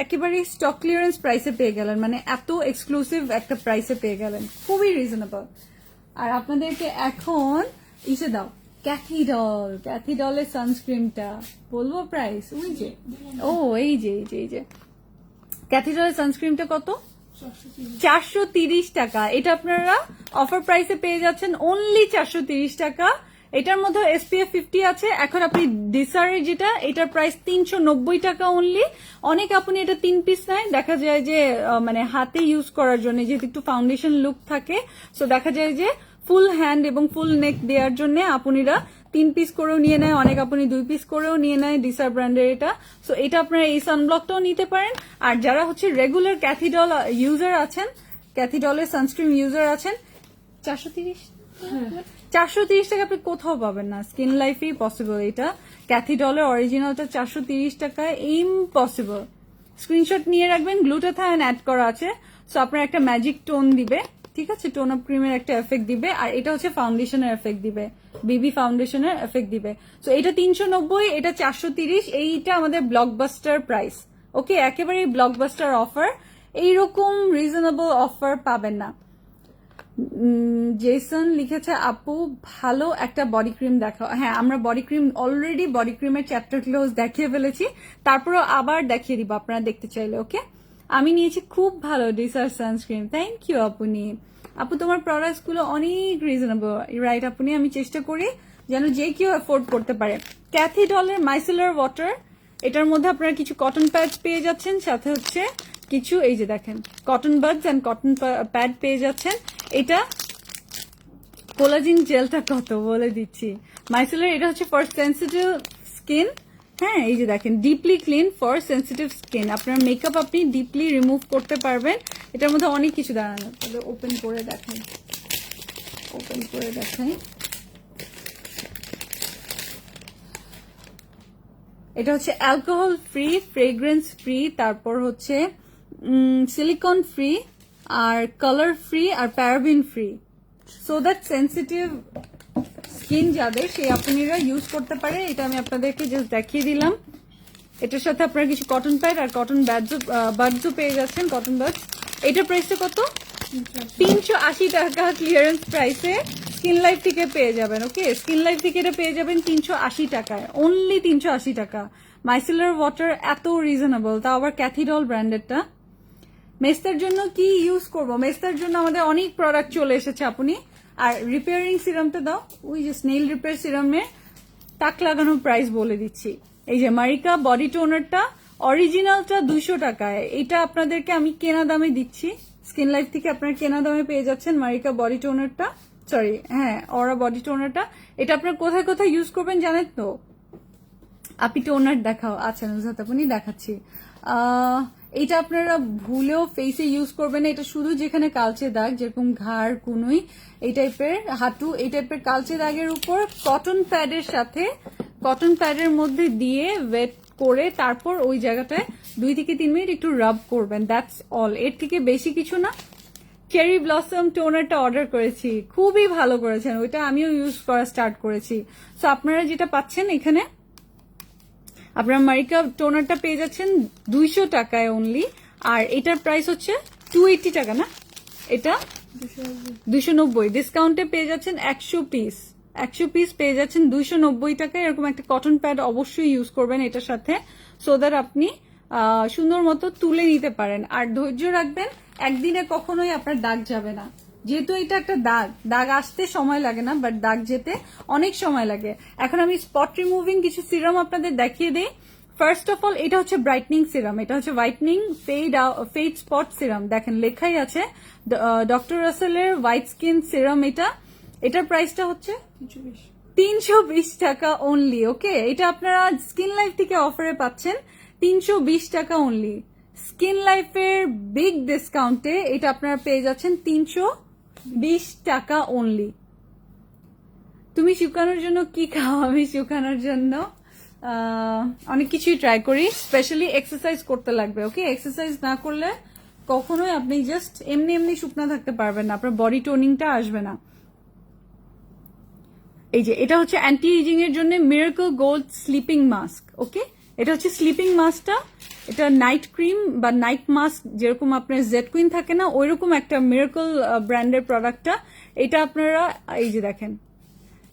একেবারে স্টক ক্লিয়ারেন্স প্রাইসে পেয়ে গেলেন, মানে এত এক্সক্লুসিভ একটা প্রাইসে পেয়ে গেলেন, খুবই রিজনেবল। আর আপনাদেরকে এখন ইসে দাও, ক্যাথিডলের সানস্ক্রিনটা বলবো প্রাইস, ওই যে এই যে ক্যাথিডলের সানস্ক্রিনটা কত? 430 টাকা। এটা আপনারা অফার প্রাইসে পেয়ে যাচ্ছেন অনলি 430 টাকা। এটার মধ্যে SPF 50 আছে। এখন আপনি ডিসারের যেটা, এটার প্রাইস 390 টাকা অনলি। অনেক আপনি এটা 3 পিস নেয়, দেখা যায় যে মানে হাতে ইউজ করার জন্য, যেহেতু একটু ফাউন্ডেশন লুক থাকে, সো দেখা যায় যে ফুল হ্যান্ড এবং ফুল নেক দেওয়ার জন্য আপুনিরা 3 পিস করেও নিয়ে নেয়, অনেক আপনি 2 পিস করেও নিয়ে নেয় ডিসার ব্র্যান্ডের এটা। সো এটা আপনারা এই সানব্লকটাও নিতে পারেন। আর যারা হচ্ছে রেগুলার ক্যাথিডল ইউজার আছেন, ক্যাথিডলের সানস্ক্রিন ইউজার আছেন, 430 টাকা আপনি কোথাও পাবেন না, স্কিন লাইফেই পসিবল। এটা ক্যাথিডলের অরিজিনালটা 430 টাকায় ইম্পসিবল। স্ক্রিনশট নিয়ে রাখবেন, গ্লুটাথায়ন অ্যাড করা আছে। সো আপনার একটা ম্যাজিক টোন দিবে, ঠিক আছে, টোন আপ ক্রিমের একটা এফেক্ট দিবে। আর এটা হচ্ছে ফাউন্ডেশনের এফেক্ট দিবে, বিবি ফাউন্ডেশনের এফেক্ট দিবে। সো এটা 390, এটা 430। এইটা আমাদের ব্লকবাস্টার প্রাইস। ওকে, একেবারেই ব্লকবাস্টার অফার। এইরকম রিজনেবল অফার পাবেন না। জেসন লিখেছে আপু ভালো একটা বডি ক্রিম দেখাও। হ্যাঁ, আমরা বডি ক্রিম অলরেডি বডি ক্রিমের চ্যাপ্টার ক্লোজ দেখিয়ে ফেলেছি, তারপরও আবার দেখিয়ে দিব আপনারা দেখতে চাইলে। ওকে, আমি নিয়েছি খুব ভালো ডিসার সানস্ক্রিন। থ্যাংক ইউ আপনি। আপু তোমার প্রোডাক্টস গুলো অনেক রিজনেবল, রাইট আপনি? আমি চেষ্টা করি যেন যে কেউ অ্যাফোর্ড করতে পারে। ক্যাথি ডলের মাইসেলার ওয়াটার, এটার মধ্যে আপনারা কিছু কটন প্যাডস পেয়ে যাচ্ছেন, সাথে হচ্ছে কিছু এই যে দেখেন cotton buds and cotton pad পেয়ে যাচ্ছেন। এটা কোলাজিন জেলটা কত বলে দিচ্ছি, মাইসেলার এটা হচ্ছে ফর সেন্সিটিভ স্কিন। হ্যাঁ, এই যে দেখেন deeply clean for sensitive skin. আপনার মেকআপ আপনি ডিপলি রিমুভ করতে পারবেন। এটার মধ্যে অনেক কিছু দাঁড়ানো, তাহলে ওপেন করে দেখাই, ওপেন করে দেখাই। এটা হচ্ছে অ্যালকোহল ফ্রি, ফ্রেগ্রেন্স ফ্রি, তারপর হচ্ছে সিলিকন ফ্রি, আর কালার ফ্রি, আর paraben free. So that sensitive skin যাদের, সেই আপনারা ইউজ করতে পারে। এটা আমি আপনাদেরকে জাস্ট দেখিয়ে দিলাম। এটার সাথে আপনারা কিছু কটন প্যাড আর কটন বাডসও পেয়ে যাচ্ছেন, কটন বাডস। এটার প্রাইসটা কত? 380 টাকা ক্লিয়ারেন্স প্রাইসে স্কিন লাইফ থেকে পেয়ে যাবেন। ওকে, স্কিন লাইফ থেকে এটা পেয়ে যাবেন 380 টাকায়, অনলি 380 টাকা। মাইসেলার ওয়াটার এত রিজনেবল, তাও আবার ক্যাথিডল ব্র্যান্ডেডটা। মেস্তার জন্য কি ইউজ করবো? মেস্তার জন্য আমাদের অনেক প্রোডাক্ট চলে এসেছে আপনি। আর রিপেয়ারিং সিরামটা দাও, ওই যে স্নেল রিপেয়ার সিরামের টাক লাগানোর প্রাইস বলে দিচ্ছি। এই যে মারিকা বডি টোনারটা অরিজিনালটা 200 টাকায়, এটা আপনাদেরকে আমি কেনা দামে দিচ্ছি। স্কিন লাইফ থেকে আপনারা কেনা দামে পেয়ে যাচ্ছেন মারিকা বডি টোনারটা, সরি হ্যাঁ অরা বডি টোনারটা। এটা আপনারা কোথায় কোথায় ইউজ করবেন জানেন তো? আপনি টোনার দেখাও। আচ্ছা নুজহাত আপনি দেখাচ্ছি। এটা আপনারা ভুলেও ফেসে ইউজ করবেন না। এটা শুধু যেখানে কালচে দাগ, যেরকম ঘাড়, কুনুই, এই টাইপের হাঁটু, এই টাইপের কালচে দাগের উপর কটন প্যাডের সাথে, কটন প্যাডের মধ্যে দিয়ে ওয়েট করে তারপর ওই জায়গাটায় 2 থেকে 3 মিনিট একটু রাব করবেন, দ্যাটস অল। এর থেকে বেশি কিছু না। চেরি ব্লসম টোনারটা অর্ডার করেছি, খুবই ভালো করেছেন, ওইটা আমিও ইউজ করা স্টার্ট করেছি। সো আপনারা যেটা পাচ্ছেন এখানে, আপনারা মারিকা টোনারটা পেয়ে যাচ্ছেন 200 টাকায় অনলি। আর এটার প্রাইস হচ্ছে 280 টাকা না, এটা 290। ডিসকাউন্টে পেয়ে যাচ্ছেন 100 পিস, 100 পিস পেয়ে যাচ্ছেন 290 টাকায়। এরকম একটা কটন প্যাড অবশ্যই ইউজ করবেন এটার সাথে, সো দ্যাট আপনি সুন্দর মতো তুলে নিতে পারেন। আর ধৈর্য রাখবেন, একদিনে কখনোই আপনার দাগ যাবে না। যেহেতু এটা একটা দাগ, দাগ আসতে সময় লাগে না, বাট দাগ যেতে অনেক সময় লাগে। এখন আমি স্পট রিমুভিং কিছু সিরাম আপনাদের দেখিয়ে দিই। ফার্স্ট অফ অল এটা হচ্ছে ব্রাইটনিং সিরাম, এটা হচ্ছে হোয়াইটনিং ফেড স্পট সিরাম। দেখেন লেখাই আছে ডক্টর রাসেলের হোয়াইট স্কিন সিরাম। এটার প্রাইসটা হচ্ছে 320 টাকা অনলি। ওকে, এটা আপনারা স্কিন লাইফ থেকে অফারে পাচ্ছেন 320 টাকা অনলি। স্কিন লাইফের বিগ ডিসকাউন্টে এটা আপনারা পেয়ে যাচ্ছেন 320 টাকা অনলি। তুমি শুকানোর জন্য কি খাও? আমি শুকানোর জন্য অনেক কিছুই ট্রাই করি, স্পেশালি এক্সারসাইজ করতে লাগবে। ওকে, এক্সারসাইজ না করলে কখনোই আপনি জাস্ট এমনি এমনি শুকনা থাকতে পারবেন না, আপনার বডি টোনিংটা আসবে না। এই যে এটা হচ্ছে অ্যান্টি এজিং এর জন্য মিরাকল গোল্ড স্লিপিং মাস্ক। ওকে, এটা হচ্ছে স্লিপিং মাস্কটা, এটা নাইট ক্রিম বা নাইট মাস্ক, যেরকম আপনার জেড কুইন থাকে না, ওইরকম একটা মিরাকল ব্র্যান্ডের প্রোডাক্টটা। এটা আপনারা এই যে দেখেন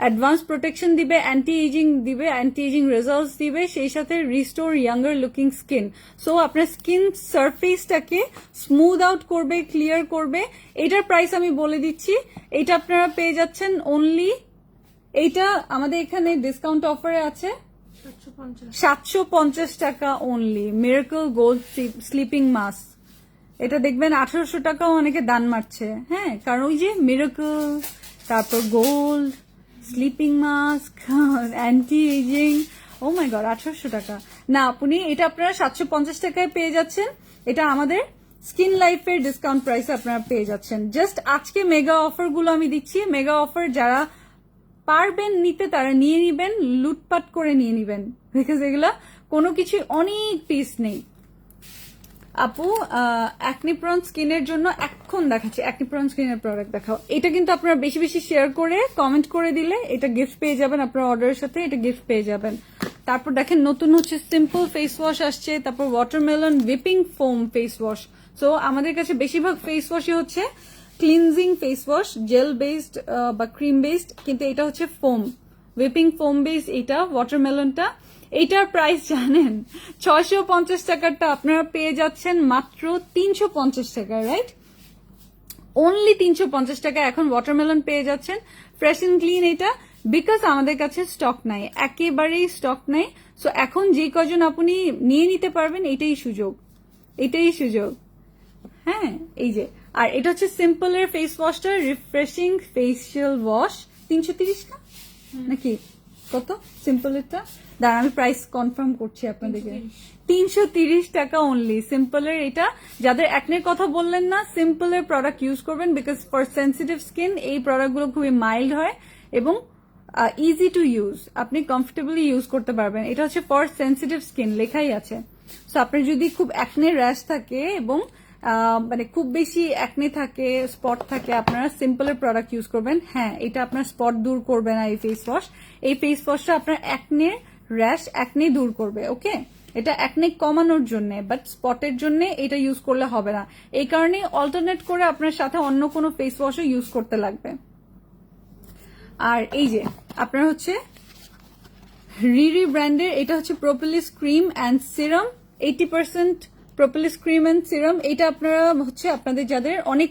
অ্যাডভান্স প্রোটেকশন দিবে, অ্যান্টি এজিং দিবে, অ্যান্টি এজিং রেজাল্টস দিবে, সেই সাথে restore younger looking skin. So আপনার স্কিন সারফেসটাকে স্মুথ আউট করবে, ক্লিয়ার করবে। এটার প্রাইস আমি বলে দিচ্ছি, এটা আপনারা পেয়ে যাচ্ছেন অনলি, এইটা আমাদের এখানে ডিসকাউন্ট অফারে আছে 750 টাকা only. Miracle gold sleeping mask, এটা দেখবেন 1800 টাকাও অনেকে দান মারছে। হ্যাঁ, কারণ ওই যে মিরাকল, তারপর gold sleeping mask, anti ageing, oh my god 1800 টাকা না আপনি, এটা আপনারা 750 টাকায় পেয়ে যাচ্ছেন। এটা আমাদের স্কিন লাইফের ডিসকাউন্ট প্রাইসে আপনারা পেয়ে যাচ্ছেন। জাস্ট আজকে মেগা অফার গুলো আমি দিচ্ছি, মেগা অফার যারা পারবেন নিতে তারা নিয়ে নিবেন, লুটপাট করে নিয়ে নিবেন, বিকজ এগুলা কোনো কিছু অনেক পিস নেই। আপু অ্যাকনিপ্রন স্কিনের জন্য এখন দেখাচ্ছি, অ্যাকনিপ্রন স্কিনের প্রোডাক্ট দেখাও। এটা কিন্তু আপনারা বেশি বেশি শেয়ার করে কমেন্ট করে দিলে এটা গিফট পেয়ে যাবেন, আপনার অর্ডারের সাথে এটা গিফট পেয়ে যাবেন। তারপর দেখেন নতুন হচ্ছে সিম্পল ফেস ওয়াশ আসছে, তারপর watermelon whipping foam face wash. So আমাদের কাছে বেশিরভাগ ফেস ওয়াশই হচ্ছে cleansing face wash, jail based বা ক্রিম বেসড, কিন্তু এটা হচ্ছে ফোম, হুইপিং ফোম বেসড। এটা ওয়াটারমেলনটা, এইটার প্রাইস জানেন 650 টাকারটা আপনারা পেয়ে যাচ্ছেন মাত্র 350 টাকা, রাইট? অনলি 350 টাকা এখন ওয়াটারমেলন পেয়ে যাচ্ছেন ফ্রেশ এন্ড ক্লিন। এটা বিকজ আমাদের কাছে স্টক নাই, একেবারেই স্টক নাই। সো এখন যে কজন আপনি নিয়ে নিতে পারবেন, এটাই সুযোগ, এটাই সুযোগ। হ্যাঁ, এই যে, আর এটা হচ্ছে সিম্পল এর ফেস ওয়াশটা, রিফ্রেশিং ফেসিয়াল ওয়াশ, 330 না নাকি কত সিম্পল এরটা? দাঁড়া আমি প্রাইস কনফার্ম করছি আপনাদেরকে। 330 টাকা অনলি সিম্পল এর। এটা যাদের একনের কথা বললেন না, সিম্পল এর প্রোডাক্ট ইউজ করবেন, বিকজ ফর সেন্সিটিভ স্কিন এই প্রোডাক্টগুলো খুবই মাইল্ড হয় এবং ইজি টু ইউজ, আপনি কমফোর্টেবলি ইউজ করতে পারবেন। এটা হচ্ছে ফর সেন্সিটিভ স্কিন লেখাই আছে। সো আপনার যদি খুব একনে র্যাশ থাকে এবং মানে খুব বেশি একনে থাকে, স্পট থাকে, আপনারা সিম্পলের প্রোডাক্ট ইউজ করবেন। হ্যাঁ, এটা আপনার স্পট দূর করবে না এই ফেস ওয়াশ। এই ফেস ওয়াশটা আপনার একনে র্যাশ, একনে দূর করবে। ওকে, এটা একনে কমানোর জন্য, বাট স্পটের জন্য এটা ইউজ করলে হবে না। এই কারণে অল্টারনেট করে আপনার সাথে অন্য কোনো ফেস ওয়াশও ইউজ করতে লাগবে। আর এই যে আপনার হচ্ছে রিরি ব্র্যান্ডের, এটা হচ্ছে propolis cream and serum, 80% propolis cream and serum. এটা আপনারা হচ্ছে আপনাদের যাদের অনেক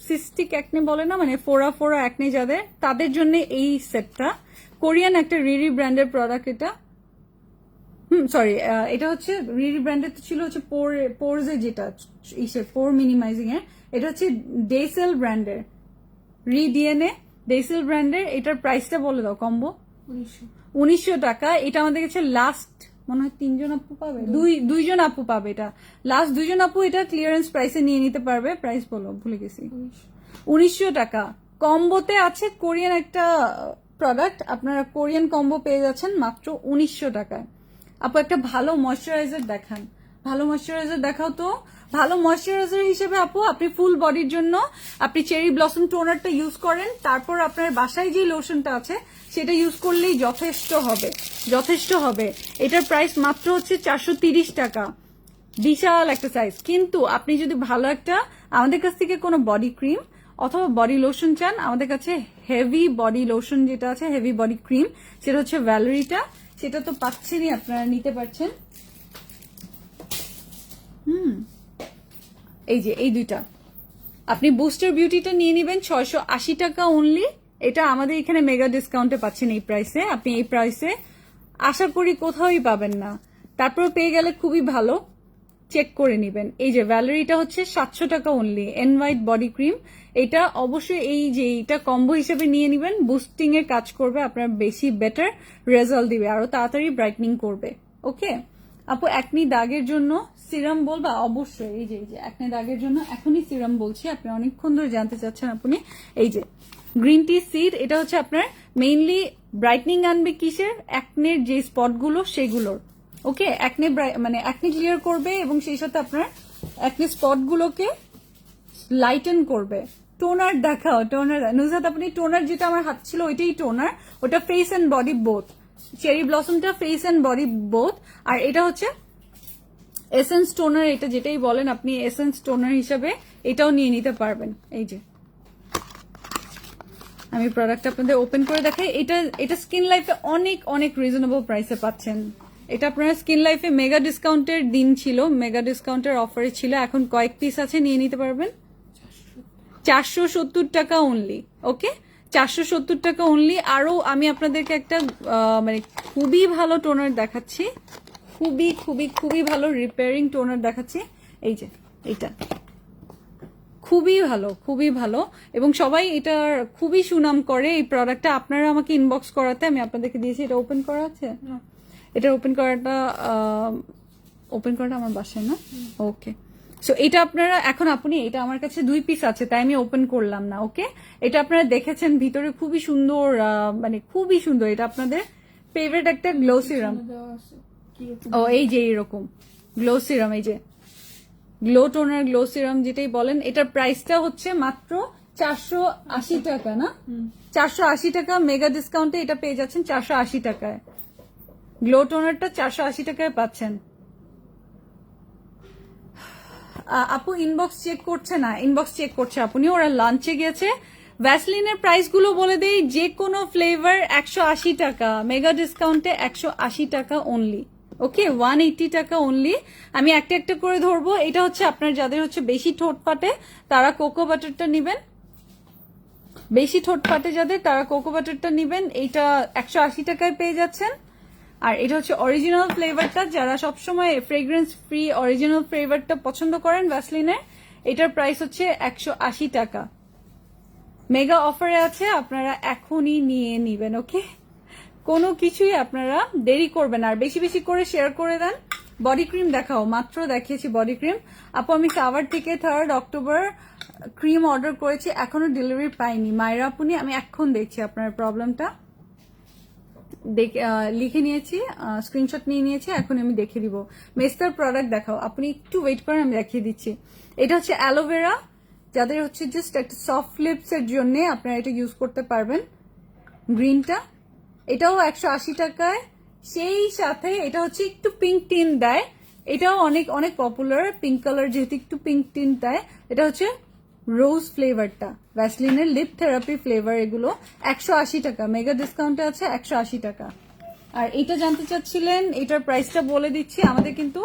সিস্টিক অ্যাকনে বলে না, মানে ফোড়া ফোড়া অ্যাকনে যাদের, তাদের জন্য এই সেটটা। কোরিয়ান একটা রিরি ব্র্যান্ডের প্রোডাক্ট এটা। সরি, এটা হচ্ছে রিরি ব্র্যান্ডের ছিল হচ্ছে পোরজে, যেটা পোর মিনিমাইজিং এর। এটা হচ্ছে ডেসেল ব্র্যান্ডের, রিডিএনএ ডেসেল ব্র্যান্ডের। এটার প্রাইসটা বলে দাও কম্বো। 1900 টাকা। এটা আমাদের কাছে লাস্ট মনে হয় 3জন আপু পাবে, দুইজন আপু পাবে। এটা লাস্ট 2জন আপু এটা ক্লিয়ারেন্স প্রাইসে নিয়ে নিতে পারবে। প্রাইস বলো, ভুলে গেছি। 1900 টাকা কম্বোতে আছে কোরিয়ান একটা প্রোডাক্ট, আপনারা কোরিয়ান কম্বো পেয়ে যাচ্ছেন মাত্র 1900 টাকায়। আপু একটা ভালো ময়শ্চারাইজার দেখান, ভালো ময়শ্চারাইজার দেখাও তো। ভালো ময়শ্চারাইজার হিসেবে আপু আপনি ফুল বডির জন্য আপনি চেরি ব্লসম টোনারটা ইউজ করেন, তারপর আপনার বাসায় যে লোশনটা আছে সেটা ইউজ করলেই যথেষ্ট হবে, যথেষ্ট হবে। এটার প্রাইস মাত্র হচ্ছে 430 টাকা, বিশাল একটা সাইজ। কিন্তু আপনি যদি ভালো একটা আমাদের কাছ থেকে কোনো বডি ক্রিম অথবা বডি লোশন চান, আমাদের কাছে হেভি বডি লোশন যেটা আছে, হেভি বডি ক্রিম, সেটা হচ্ছে ভ্যালেরিটা। সেটা তো পাচ্ছেনই, আপনারা নিতে পারছেন। এই যে এই দুইটা আপনি বুস্টার বিউটিটা নিয়ে নেবেন 680 টাকা অনলি। এটা আমাদের এখানে মেগা ডিসকাউন্টে পাচ্ছেন এই প্রাইসে। আপনি এই প্রাইসে আশা করি কোথাওই পাবেন না, তারপর পেয়ে গেলে খুবই ভালো, চেক করে নেবেন। এই যে ভ্যালেরিটা হচ্ছে 700 টাকা only, N white body cream. এটা অবশ্যই এই যে এটা কম্বো হিসেবে নিয়ে নেবেন, বুস্টিং এর কাজ করবে, আপনার বেশি বেটার রেজাল্ট দিবে, আরো তাড়াতাড়ি ব্রাইটনিং করবে। ওকে আপু, একনি দাগের জন্য সিরাম বলবা? অবশ্যই। এই যে একনি দাগের জন্য এখনই সিরাম বলছি, আপনি অনেকক্ষণ ধরে জানতে চাচ্ছেন আপনি। এই যে গ্রিন টি সিড, এটা হচ্ছে আপনার মেইনলি ব্রাইটনিং আনবে কিসের, একনের যে স্পটগুলো সেগুলোর। ওকে, একনে মানে একনে ক্লিয়ার করবে এবং সেই সাথে আপনার একনে স্পটগুলোকে লাইটেন করবে। টোনার দেখাও, টোনার নুজহাত, আপনি টোনার যেটা আমার হাত ছিল ওইটাই টোনার, ওটা face and body both. Cherry ব্লসমটা ফেস এন্ড বডি বোথ, আর এটা হচ্ছে এসেন্স টোনার, এটা যেটাই বলেন আপনি এসেন্স টোনার হিসাবে এটাও নিয়ে নিতে পারবেন। এই যে আমি প্রোডাক্ট আপনাদের ওপেন করে দেখাই। এটা স্কিন লাইফে অনেক অনেক রিজনেবল প্রাইসে পাচ্ছেন। এটা আপনারা স্কিন লাইফে মেগা ডিসকাউন্টের দিন ছিল, মেগা ডিসকাউন্টের অফারে ছিল, এখন কয়েক পিস আছে, নিয়ে নিতে পারবেন 470 টাকা অনলি। ওকে, 470 টাকা অনলি। আরো আমি আপনাদেরকে একটা মানে খুবই ভালো টোনার দেখাচ্ছি, খুবই খুবই খুবই ভালো রিপেয়ারিং টোনার দেখাচ্ছি। এই যে এটা খুবই ভালো, খুবই ভালো, এবং সবাই এটার খুবই সুনাম করে এই প্রোডাক্টটা। আপনারা আমাকে ইনবক্স করাতে আমি আপনাদেরকে দিয়েছি। এটা ওপেন করা আছে, এটা ওপেন করাটা আমার বাসায় না। ওকে, সো এটা আপনারা এখন আপনি, এটা আমার কাছে 2 পিস আছে তাই আমি ওপেন করলাম না। ওকে, এটা আপনারা দেখেছেন ভিতরে খুবই সুন্দর, মানে খুবই সুন্দর। এটা আপনাদের ফেভারিট একটা গ্লো সিরাম। ও এই যে এরকম গ্লো সিরাম, এই যে গ্লো টোনার গ্লো সিরাম যেটাই বলেন, এটার প্রাইসটা হচ্ছে মাত্র 480 টাকা না, 480 টাকা মেগা ডিসকাউন্টে এটা পেয়ে যাচ্ছেন 480 টাকায়। গ্লো টোনারটা 480 টাকায় পাচ্ছেন। আপু ইনবক্স চেক করছে না, ইনবক্স চেক করছে আপনি, ওরা লাঞ্চে গেছে। ভ্যাসলিনের প্রাইস গুলো বলে দেই, যে কোনো ফ্লেভার 180 টাকা, মেগা ডিসকাউন্টে 180 টাকা অনলি। ওকে, 180 টাকা অনলি। আমি একটা একটা করে ধরবো। এটা হচ্ছে আপনার যাদের হচ্ছে বেশি ঠোঁট ফাটে তারা কোকো বাটারটা নিবেন, বেশি ঠোঁট ফাটে যাদের তারা কোকো বাটারটা নিবেন। এইটা 180 টাকায় পেয়ে যাচ্ছেন। আর এটা হচ্ছে অরিজিনাল ফ্লেভারটা, যারা সবসময় ফ্রেগ্রেন্স ফ্রি অরিজিনাল ফ্লেভারটা পছন্দ করেন ভ্যাসলিনের, এটার প্রাইস হচ্ছে 180 টাকা। মেগা অফারে আছে, আপনারা এখনই নিয়ে নিবেন। ওকে, কোনো কিছুই আপনারা দেরি করবেন। আর বেশি বেশি করে শেয়ার করে দেন। বডি ক্রিম দেখাও, মাত্র দেখিয়েছি বডি ক্রিম। আপু আমি সাভার থেকে 3rd অক্টোবর ক্রিম অর্ডার করেছি, এখনো ডেলিভারি পাইনি। মায়েরা আপনি, আমি এখন দেখছি আপনার প্রবলেমটা, লিখে নিয়েছি, স্ক্রিনশট নিয়ে নিয়েছি, এখন আমি দেখে দিব। মেস্টার প্রোডাক্ট দেখাও, আপনি একটু ওয়েট করেন, আমি দেখিয়ে দিচ্ছি। এটা হচ্ছে অ্যালোভেরা, যাদের হচ্ছে জাস্ট একটা সফট লিপস এর জন্য আপনারা এটা ইউজ করতে পারবেন। গ্রিনটা, এটাও 180 টাকায়। সেই সাথে এটা হচ্ছে একটু পিঙ্ক টিন দেয়, এটাও অনেক অনেক পপুলার, পিঙ্ক কালার যেহেতু একটু পিঙ্ক টিন দেয়। এটা হচ্ছে রোজ ফ্লেভারটা, ভ্যাসলিনের লিপ থেরাপি ফ্লেভার, এগুলো 180 টাকা, মেগা ডিসকাউন্টে আছে 180 টাকা। আর এটা জানতে চাচ্ছিলেন, এটার প্রাইসটা বলে দিচ্ছি। আমাদের কিন্তু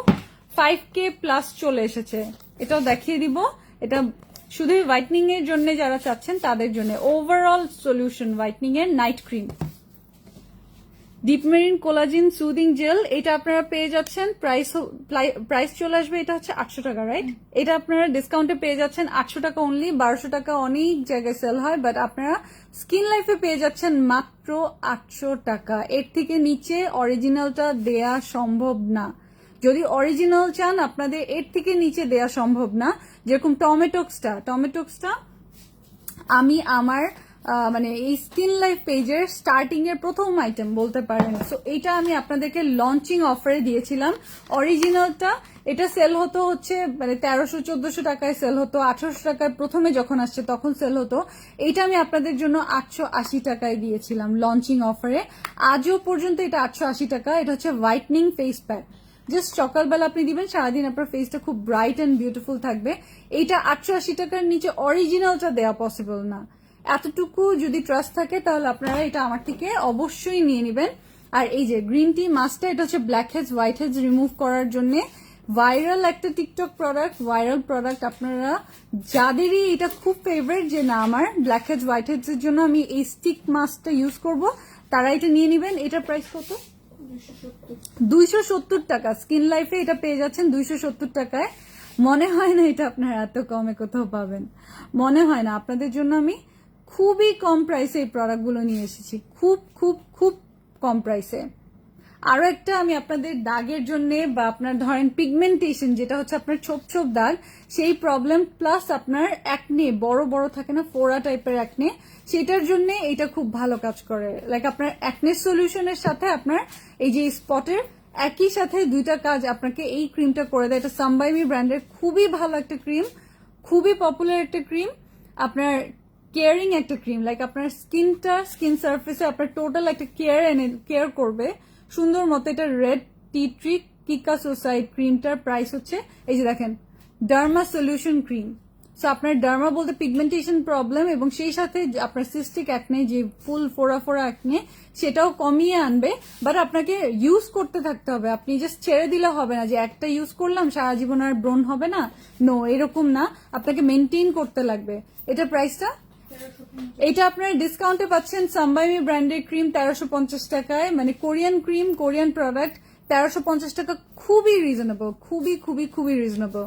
5K প্লাস চলে এসেছে, এটাও দেখিয়ে দিব। এটা শুধু হোয়াইটনিং এর জন্য যারা চাচ্ছেন তাদের জন্য, ওভারঅল সলিউশন হোয়াইটনিং এর night cream. Deep marine collagen soothing jail, এটা আপনারা পেয়ে যাচ্ছেন, প্রাইস চলে আসবে, এটা হচ্ছে 800 টাকা, রাইট? এটা আপনারা ডিসকাউন্টে পেয়ে যাচ্ছেন 800 টাকা অনলি। 1200 টাকা অনেক জায়গায় সেল হয়, বাট আপনারা স্কিন লাইফে পেয়ে যাচ্ছেন মাত্র 800 টাকা। এর থেকে নিচে অরিজিনালটা দেয়া সম্ভব না। যদি অরিজিনাল চান আপনাদের এর থেকে নিচে দেয়া সম্ভব না। যেরকম টমেটোক্সটা আমি আমার মানে এই স্কিন লাইফ পেজের স্টার্টিং এর প্রথম আইটেম বলতে পারেন। সো এইটা আমি আপনাদেরকে লঞ্চিং অফারে দিয়েছিলাম। অরিজিনালটা এটা সেল হতো হচ্ছে মানে 1300-1400 টাকায় সেল হতো, 1800 টাকায় প্রথমে যখন আসছে তখন সেল হতো। এইটা আমি আপনাদের জন্য 880 টাকায় দিয়েছিলাম লঞ্চিং অফারে। আজও পর্যন্ত এটা 880 টাকা। এটা হচ্ছে হোয়াইটনিং ফেস প্যাক, জাস্ট সকালবেলা আপনি দিবেন, সারাদিন আপনার ফেসটা খুব ব্রাইট অ্যান্ড বিউটিফুল থাকবে। এইটা 880 টাকার নিচে অরিজিনালটা দেওয়া পসিবল না। এতটুকু যদি ট্রাস্ট থাকে তাহলে আপনারা এটা আমার থেকে অবশ্যই নিয়ে নেবেন। আর এই যে গ্রিন টি মাস্কটা, এটা হচ্ছে blackheads whiteheads remove করার জন্য ভাইরাল একটা টিকটক প্রোডাক্ট, ভাইরাল প্রোডাক্ট। আপনারা যাদেরই এটা খুব ফেভারিট যে না আমার ব্ল্যাক হেডস হোয়াইট হেডস এর জন্য আমি এই স্টিক মাস্কটা ইউজ করব, তারা এটা নিয়ে নেবেন। এটার প্রাইস কত? 270 টাকা। স্কিন লাইফে এটা পেয়ে যাচ্ছেন 270 টাকায়। মনে হয় না এটা আপনারা এত কমে কোথাও পাবেন, মনে হয় না। আপনাদের জন্য আমি খুবই কম প্রাইসে এই প্রোডাক্টগুলো নিয়ে এসেছি, খুব খুব খুব কম প্রাইসে। আরো একটা আমি আপনাদের দাগের জন্য বা আপনার ধরেন পিগমেন্টেশন, যেটা হচ্ছে আপনার ছোপ ছোপ দাগ, সেই প্রবলেম প্লাস আপনার অ্যাকনে বড় বড় থাকে না, ফোড়া টাইপের অ্যাকনে, সেটার জন্য এটা খুব ভালো কাজ করে। লাইক আপনার অ্যাকনে সলিউশনের সাথে আপনার এই যে স্পটের একই সাথে দুইটা কাজ আপনাকে এই ক্রিমটা করে দেয়। এটা সামবাইমি ব্র্যান্ডের খুবই ভালো একটা ক্রিম, খুবই পপুলার একটা ক্রিম, আপনার কেয়ারিং একটা ক্রিম। লাইক আপনার স্কিন সার্ফেসে আপনার টোটাল একটা কেয়ার করবে সুন্দর মতো। এটা রেড টি ট্রি কিকা সোসাইড ক্রিমটার প্রাইস হচ্ছে, এই যে দেখেন, ডার্মা সলিউশন ক্রিম। সো আপনার ডার্মা বলতে পিগমেন্টেশন প্রবলেম এবং সেই সাথে আপনার সিস্টিক অ্যাকনে, যে ফুল ফোড়া ফোড়া অ্যাকনে, সেটাও কমিয়ে আনবে। বাট আপনাকে ইউজ করতে থাকতে হবে, আপনি জাস্ট ছেড়ে দিলে হবে না যে একটা ইউজ করলাম সারা জীবন আর ব্রণ হবে না, নো, এরকম না, আপনাকে মেনটেন করতে লাগবে। এটার প্রাইসটা, এটা আপনার ডিসকাউন্টে পাচ্ছেন সামবাইমি ব্র্যান্ডের ক্রিম 1350 টাকায়, মানে কোরিয়ান ক্রিম, কোরিয়ান প্রোডাক্ট 1350 টাকা, খুবই রিজনেবল, খুবই খুবই খুবই রিজনেবল।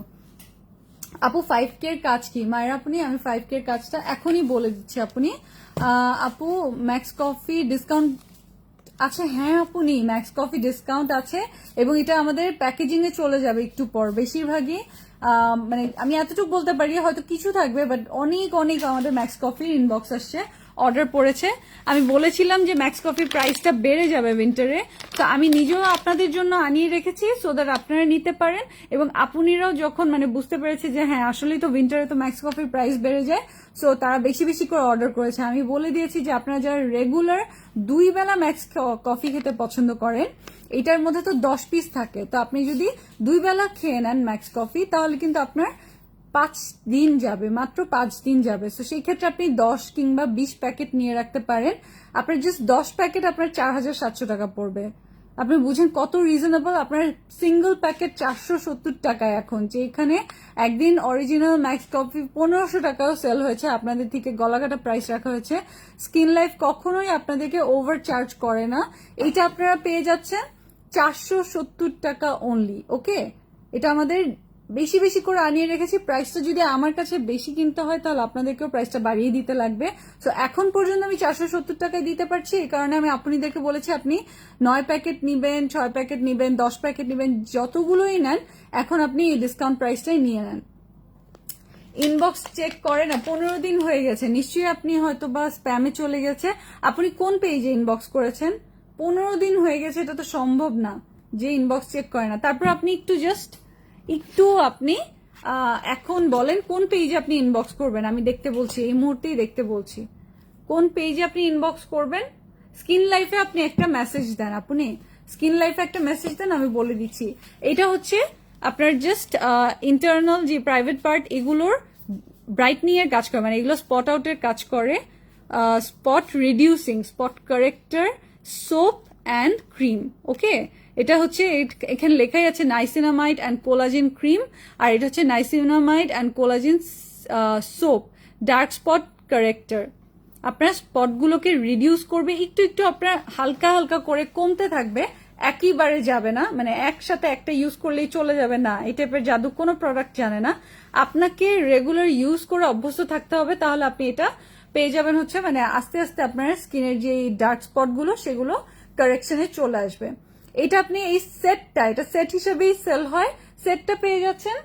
আপু 5K এর কাজ কি? মায়ের আপনি, আমি 5K এর কাজটা এখনই বলে দিচ্ছি। আপনি আপু ম্যাক্স কফি ডিসকাউন্ট আছে? হ্যাঁ আপনি, ম্যাক্স কফি ডিসকাউন্ট আছে এবং এটা আমাদের প্যাকেজিং এ চলে যাবে একটু পর। বেশিরভাগই মানে আমি এতটুকু বলতে পারি, হয়তো কিছু থাকবে, বাট অনেক অনেক আমাদের ম্যাক্স কফির ইনবক্স আসছে, অর্ডার পড়েছে। আমি বলেছিলাম যে ম্যাক্স কফির প্রাইসটা বেড়ে যাবে উইন্টারে, তো আমি নিজেও আপনাদের জন্য আনিয়ে রেখেছি সো দ্যাট আপনারা নিতে পারেন। এবং আপনিরাও যখন মানে বুঝতে পেরেছে যে হ্যাঁ আসলেই তো উইন্টারে তো ম্যাক্স কফির প্রাইস বেড়ে যায়, সো তারা বেশি বেশি করে অর্ডার করেছে। আমি বলে দিয়েছি যে আপনারা যারা রেগুলার 2 বেলা ম্যাক্স কফি খেতে পছন্দ করেন, এটার মধ্যে তো 10 পিস থাকে, তো আপনি যদি 2 বেলা খেয়ে নেন ম্যাক্স কফি তাহলে কিন্তু আপনার 5 দিন যাবে, মাত্র 5 দিন যাবে। তো সেই ক্ষেত্রে আপনি 10 কিংবা 20 প্যাকেট নিয়ে রাখতে পারেন, আপনার জাস্ট 10 প্যাকেট আপনার 4700 টাকা পড়বে। আপনি বুঝেন কত রিজনেবল, আপনার সিঙ্গেল প্যাকেট 470 টাকায় এখন, যে এখানে একদিন অরিজিনাল ম্যাক্স কফি 1500 টাকাও সেল হয়েছে, আপনাদের থেকে গলাকাটা প্রাইস রাখা হয়েছে। স্কিন লাইফ কখনোই আপনাদেরকে ওভার চার্জ করে না, এটা আপনারা পেয়ে যাচ্ছেন 470 টাকা অনলি। ওকে, এটা আমাদের বেশি বেশি করে আনিয়ে রেখেছি, প্রাইসটা যদি আমার কাছে বেশি কিনতে হয় তাহলে আপনাদেরকেও প্রাইসটা বাড়িয়ে দিতে লাগবে। তো এখন পর্যন্ত আমি 470 টাকায় দিতে পারছি, এই কারণে আমি আপনাদেরকে বলেছি আপনি 9 প্যাকেট নিবেন, 6 প্যাকেট নিবেন, 10 প্যাকেট নিবেন, যতগুলোই নেন এখন আপনি এই ডিসকাউন্ট প্রাইসটাই নিয়ে নেন। ইনবক্স চেক করে না, 15 দিন হয়ে গেছে, নিশ্চয়ই আপনি হয়তো বা স্প্যামে চলে গেছে। আপনি কোন পেজে ইনবক্স করেছেন? 15 দিন হয়ে গেছে, এটা তো সম্ভব না যে ইনবক্স চেক করে না। তারপর আপনি একটু আপনি এখন বলেন কোন পেজে আপনি ইনবক্স করবেন, আমি দেখতে বলছি, এই মুহূর্তেই দেখতে বলছি কোন পেজে আপনি ইনবক্স করবেন। স্কিন লাইফে আপনি একটা মেসেজ দেন, আপনি স্কিন লাইফে একটা মেসেজ দেন, আমি বলে দিচ্ছি। এটা হচ্ছে আপনার জাস্ট ইন্টারনাল যে প্রাইভেট পার্ট এগুলোর ব্রাইটনিং এর কাজ করে, মানে এগুলো স্পট আউটের কাজ করে, spot reducing, spot corrector soap and cream. Okay, এটা হচ্ছে এখানে লেখাই আছে নাইসিনামাইড অ্যান্ড কোলাজেন ক্রিম, আর এটা হচ্ছে niacinamide and collagen soap dark spot corrector. আপনার স্পটগুলোকে রিডিউস করবে, একটু একটু আপনার হালকা হালকা করে কমতে থাকবে, একইবারে যাবে না, মানে একসাথে একটা ইউজ করলেই চলে যাবে না, এই টাইপের জাদু কোনো প্রোডাক্ট জানে না। আপনাকে রেগুলার ইউজ করে অভ্যস্ত থাকতে হবে, তাহলে আপনি এটা পেয়ে যাবেন হচ্ছে মানে আস্তে আস্তে আপনার স্কিনের যে ডার্ক স্পটগুলো সেগুলো কারেকশনে চলে আসবে। এটা আপনি এই সেটটা, এটা সেট হিসেবেই সেল হয়, সেটটা পেয়ে যাচ্ছেন,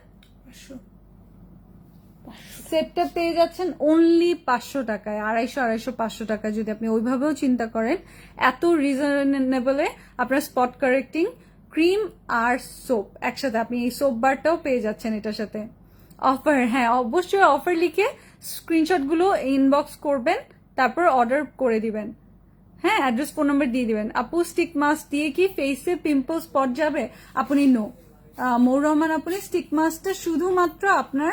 সেটটা পেয়ে যাচ্ছেন অনলি 500 টাকায়, 250, 500 টাকা যদি আপনি ওইভাবেও চিন্তা করেন, এত রিজনেবলে আপনার স্পট কারেক্টিং ক্রিম আর সোপ একসাথে, আপনি এই সোপ বারটাও পেয়ে যাচ্ছেন এটার সাথে। অফার, হ্যাঁ অবশ্যই অফার লিখে স্ক্রিনশটগুলো ইনবক্স করবেন, তারপর অর্ডার করে দিবেন। হ্যাঁ, অ্যাড্রেস ফোন নাম্বার দিয়ে দিবেন। আপু স্টিক মাস্ক দিয়ে কি ফেসে পিম্পল স্পট যাবে? আপনি নো, মৌর রহমান, আপনি স্টিক মাস্কটা শুধুমাত্র আপনার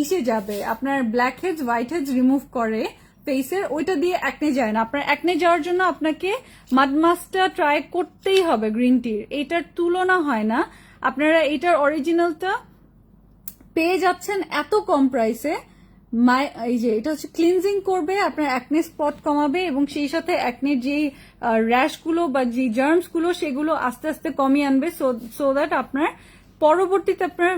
ইসে যাবে, আপনার blackheads whiteheads remove করে ফেসের, ওইটা দিয়ে অ্যাকনে যায় না। আপনার অ্যাকনে যাওয়ার জন্য আপনাকে মাড মাস্কটা ট্রাই করতেই হবে, গ্রিন টির, এটার তুলনা হয় না। আপনারা এটার অরিজিনালটা পেয়ে যাচ্ছেন এত কম প্রাইসে। এই যে এটা হচ্ছে ক্লিনজিং করবে, আপনার অ্যাকনে স্পট কমাবে, এবং সেই সাথে অ্যাকনের যে র্যাশগুলো বা যে জার্মসগুলো সেগুলো আস্তে আস্তে কমিয়ে আনবে, সো দ্যাট আপনার পরবর্তীতে আপনার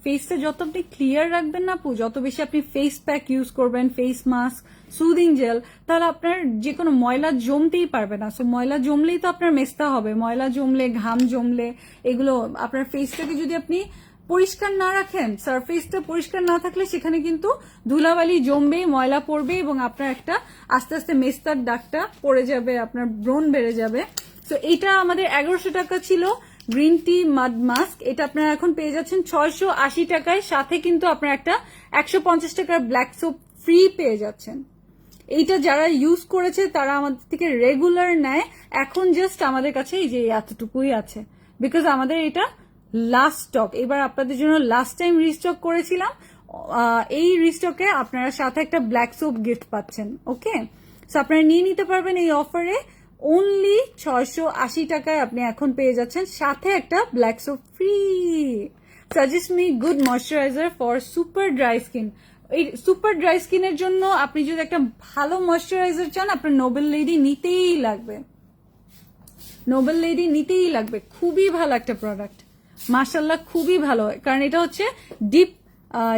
ফেসটা যত আপনি ক্লিয়ার রাখবেন না আপু, যত বেশি আপনি ফেস প্যাক ইউজ করবেন, ফেস মাস্ক, সুদিং জেল, তাহলে আপনার যে কোনো ময়লা জমতেই পারবে না। সো ময়লা জমলেই তো আপনার মেস্তা হবে, ময়লা জমলে, ঘাম জমলে, এগুলো আপনার ফেসটাকে যদি আপনি পরিষ্কার না রাখেন, সারফেসটা পরিষ্কার না থাকলে সেখানে কিন্তু ধুলাবালি জমবে, ময়লা পড়বে, এবং আপনার একটা আস্তে আস্তে মেস্তার দাগটা পড়ে যাবে, আপনার ব্রণ বেড়ে যাবে। তো এটা আমাদের 1100 টাকা ছিল গ্রিন টি মাড মাস্ক, এটা আপনারা এখন পেয়ে যাচ্ছেন 680 টাকায়, সাথে কিন্তু আপনার একটা 150 টাকার ব্ল্যাক সোপ ফ্রি পেয়ে যাচ্ছেন। এইটা যারা ইউজ করেছে তারা আমাদের থেকে রেগুলার নেয়, এখন জাস্ট আমাদের কাছে এই যে এতটুকুই আছে, বিকজ আমাদের এটা লাস্ট স্টক, এবার আপনাদের জন্য লাস্ট টাইম রিস্টক করেছিলাম, এই রিস্টকে আপনারা সাথে একটা ব্ল্যাক সোপ গিফট পাচ্ছেন। ওকে, সো আপনারা নিয়ে নিতে পারবেন এই অফারে, অনলি 680 টাকায় আপনি এখন পেয়ে যাচ্ছেন, সাথে একটা black soap free. Suggest me good moisturiser for super dry skin. এই সুপার ড্রাই স্কিনের জন্য আপনি যদি একটা ভালো ময়শ্চারাইজার চান, আপনার নোবেল লেডি নিতেই লাগবে, নোবেল লেডি নিতেই লাগবে, খুবই ভালো একটা প্রোডাক্ট, মাশাল্লাহ খুবই ভালো, কারণ এটা হচ্ছে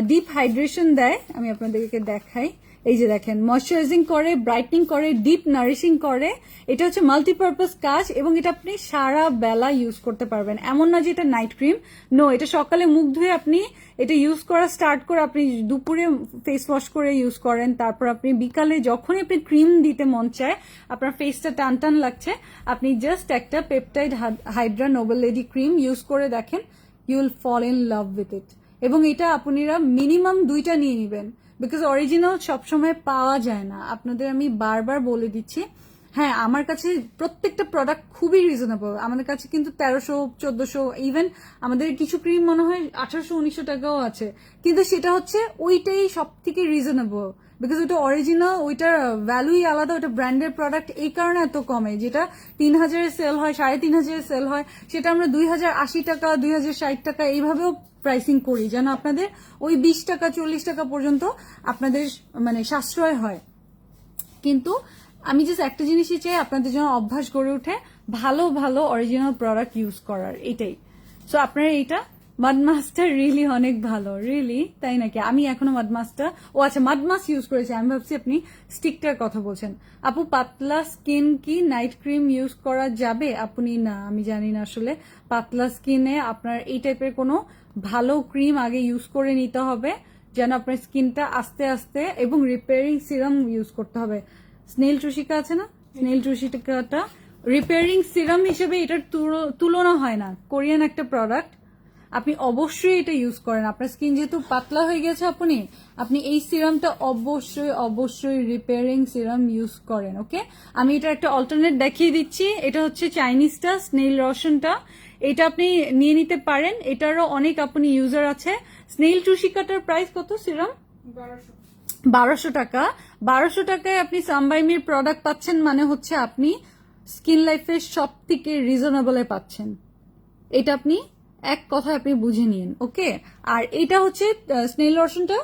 ডিপ হাইড্রেশন দেয়। আমি আপনাদেরকে দেখাই, এই যে দেখেন, ময়শ্চারাইজিং করে, ব্রাইটনিং করে, ডিপ নারিশিং করে, এটা হচ্ছে মাল্টিপারপাস কাজ, এবং এটা আপনি সারা বেলা ইউজ করতে পারবেন, এমন না যে এটা নাইট ক্রিম, নো, এটা সকালে মুখ ধুয়ে আপনি এটা ইউজ করা স্টার্ট করে আপনি দুপুরে ফেস ওয়াশ করে ইউজ করেন, তারপর আপনি বিকালে যখনই আপনি ক্রিম দিতে মন চায়, আপনার ফেসটা টান টান লাগছে, আপনি জাস্ট একটা peptide hydra noble lady cream use করে দেখেন, you will fall in love with it. এবং এটা আপনারা মিনিমাম 2টা নিয়ে নেবেন, বিকজ অরিজিনাল সবসময় পাওয়া যায় না, আপনাদের আমি বারবার বলে দিচ্ছি, হ্যাঁ আমার কাছে প্রত্যেকটা প্রোডাক্ট খুবই রিজনেবল, আমাদের কাছে কিন্তু 1300 1400 ইভেন আমাদের কিছু ক্রিম মনে হয় 1800 1900 টাকাও আছে, কিন্তু সেটা হচ্ছে ওইটাই সব থেকে রিজনেবল, বিকজ ওইটা অরিজিনাল, ওইটার ভ্যালুই আলাদা, ওইটা ব্র্যান্ডেড প্রোডাক্ট, এই কারণে এত কমে। যেটা 3000 সেল হয় 3500 সেল হয় সেটা আমরা 2080 টাকা 2060 টাকা এইভাবেও প্রাইসিং করি, যেন আপনাদের ওই 20 টাকা 40 টাকা পর্যন্ত আপনাদের মানে সাশ্রয় হয়। কিন্তু আমি জাস্ট একটা জিনিসই চাই, আপনাদের জন্য অভ্যাস গড়ে ওঠে ভালো ভালো অরিজিনাল প্রোডাক্ট ইউজ করার, এটাই। সো আপনারা এইটা মাডমাস্টার রিয়েলি অনেক ভালো, রিয়েলি তাই নাকি? আমি এখনো মাডমাস্টার, ও আচ্ছা মাডমাস্ক ইউজ করেছি, আমি ভাবছি আপনি স্টিকটার কথা বলছেন। আপু পাতলা স্কিন কি নাইট ক্রিম ইউজ করা যাবে? আপনি না, আমি জানি না আসলে। পাতলা স্কিনে আপনার এই টাইপের কোনো ভালো ক্রিম আগে ইউজ করে নিতে হবে, যেন আপনার স্কিনটা আস্তে আস্তে, এবং রিপেয়ারিং সিরাম ইউজ করতে হবে। স্নেল ট্রুশিকা আছে না, স্নেল ট্রুশিকাটা রিপেয়ারিং সিরাম হিসেবে এটার তুলনা হয় না, কোরিয়ান একটা প্রোডাক্ট, আপনি অবশ্যই এটা ইউজ করেন। আপনার স্কিন যেহেতু পাতলা হয়ে গেছে, আপনি এই সিরামটা অবশ্যই অবশ্যই রিপেয়ারিং সিরাম ইউজ করেন। ওকে, আমি এটা একটা অল্টারনেট দেখিয়ে দিচ্ছি, এটা হচ্ছে চাইনিজটা, স্নেল রশনটা, এটা আপনি নিয়ে নিতে পারেন, এটারও অনেক আপনি ইউজার আছে। স্নেল ট্রুশিকাটার প্রাইস কত সিরাম? 1200 টাকা। 1200 টাকায় আপনি সানবাইমির প্রোডাক্ট পাচ্ছেন, মানে হচ্ছে আপনি স্কিন লাইফের সব থেকে রিজনেবলে পাচ্ছেন। এটা আপনি এক কথায় আপনি বুঝে নিন। ওকে, আর এটা হচ্ছে স্নেল রশনটা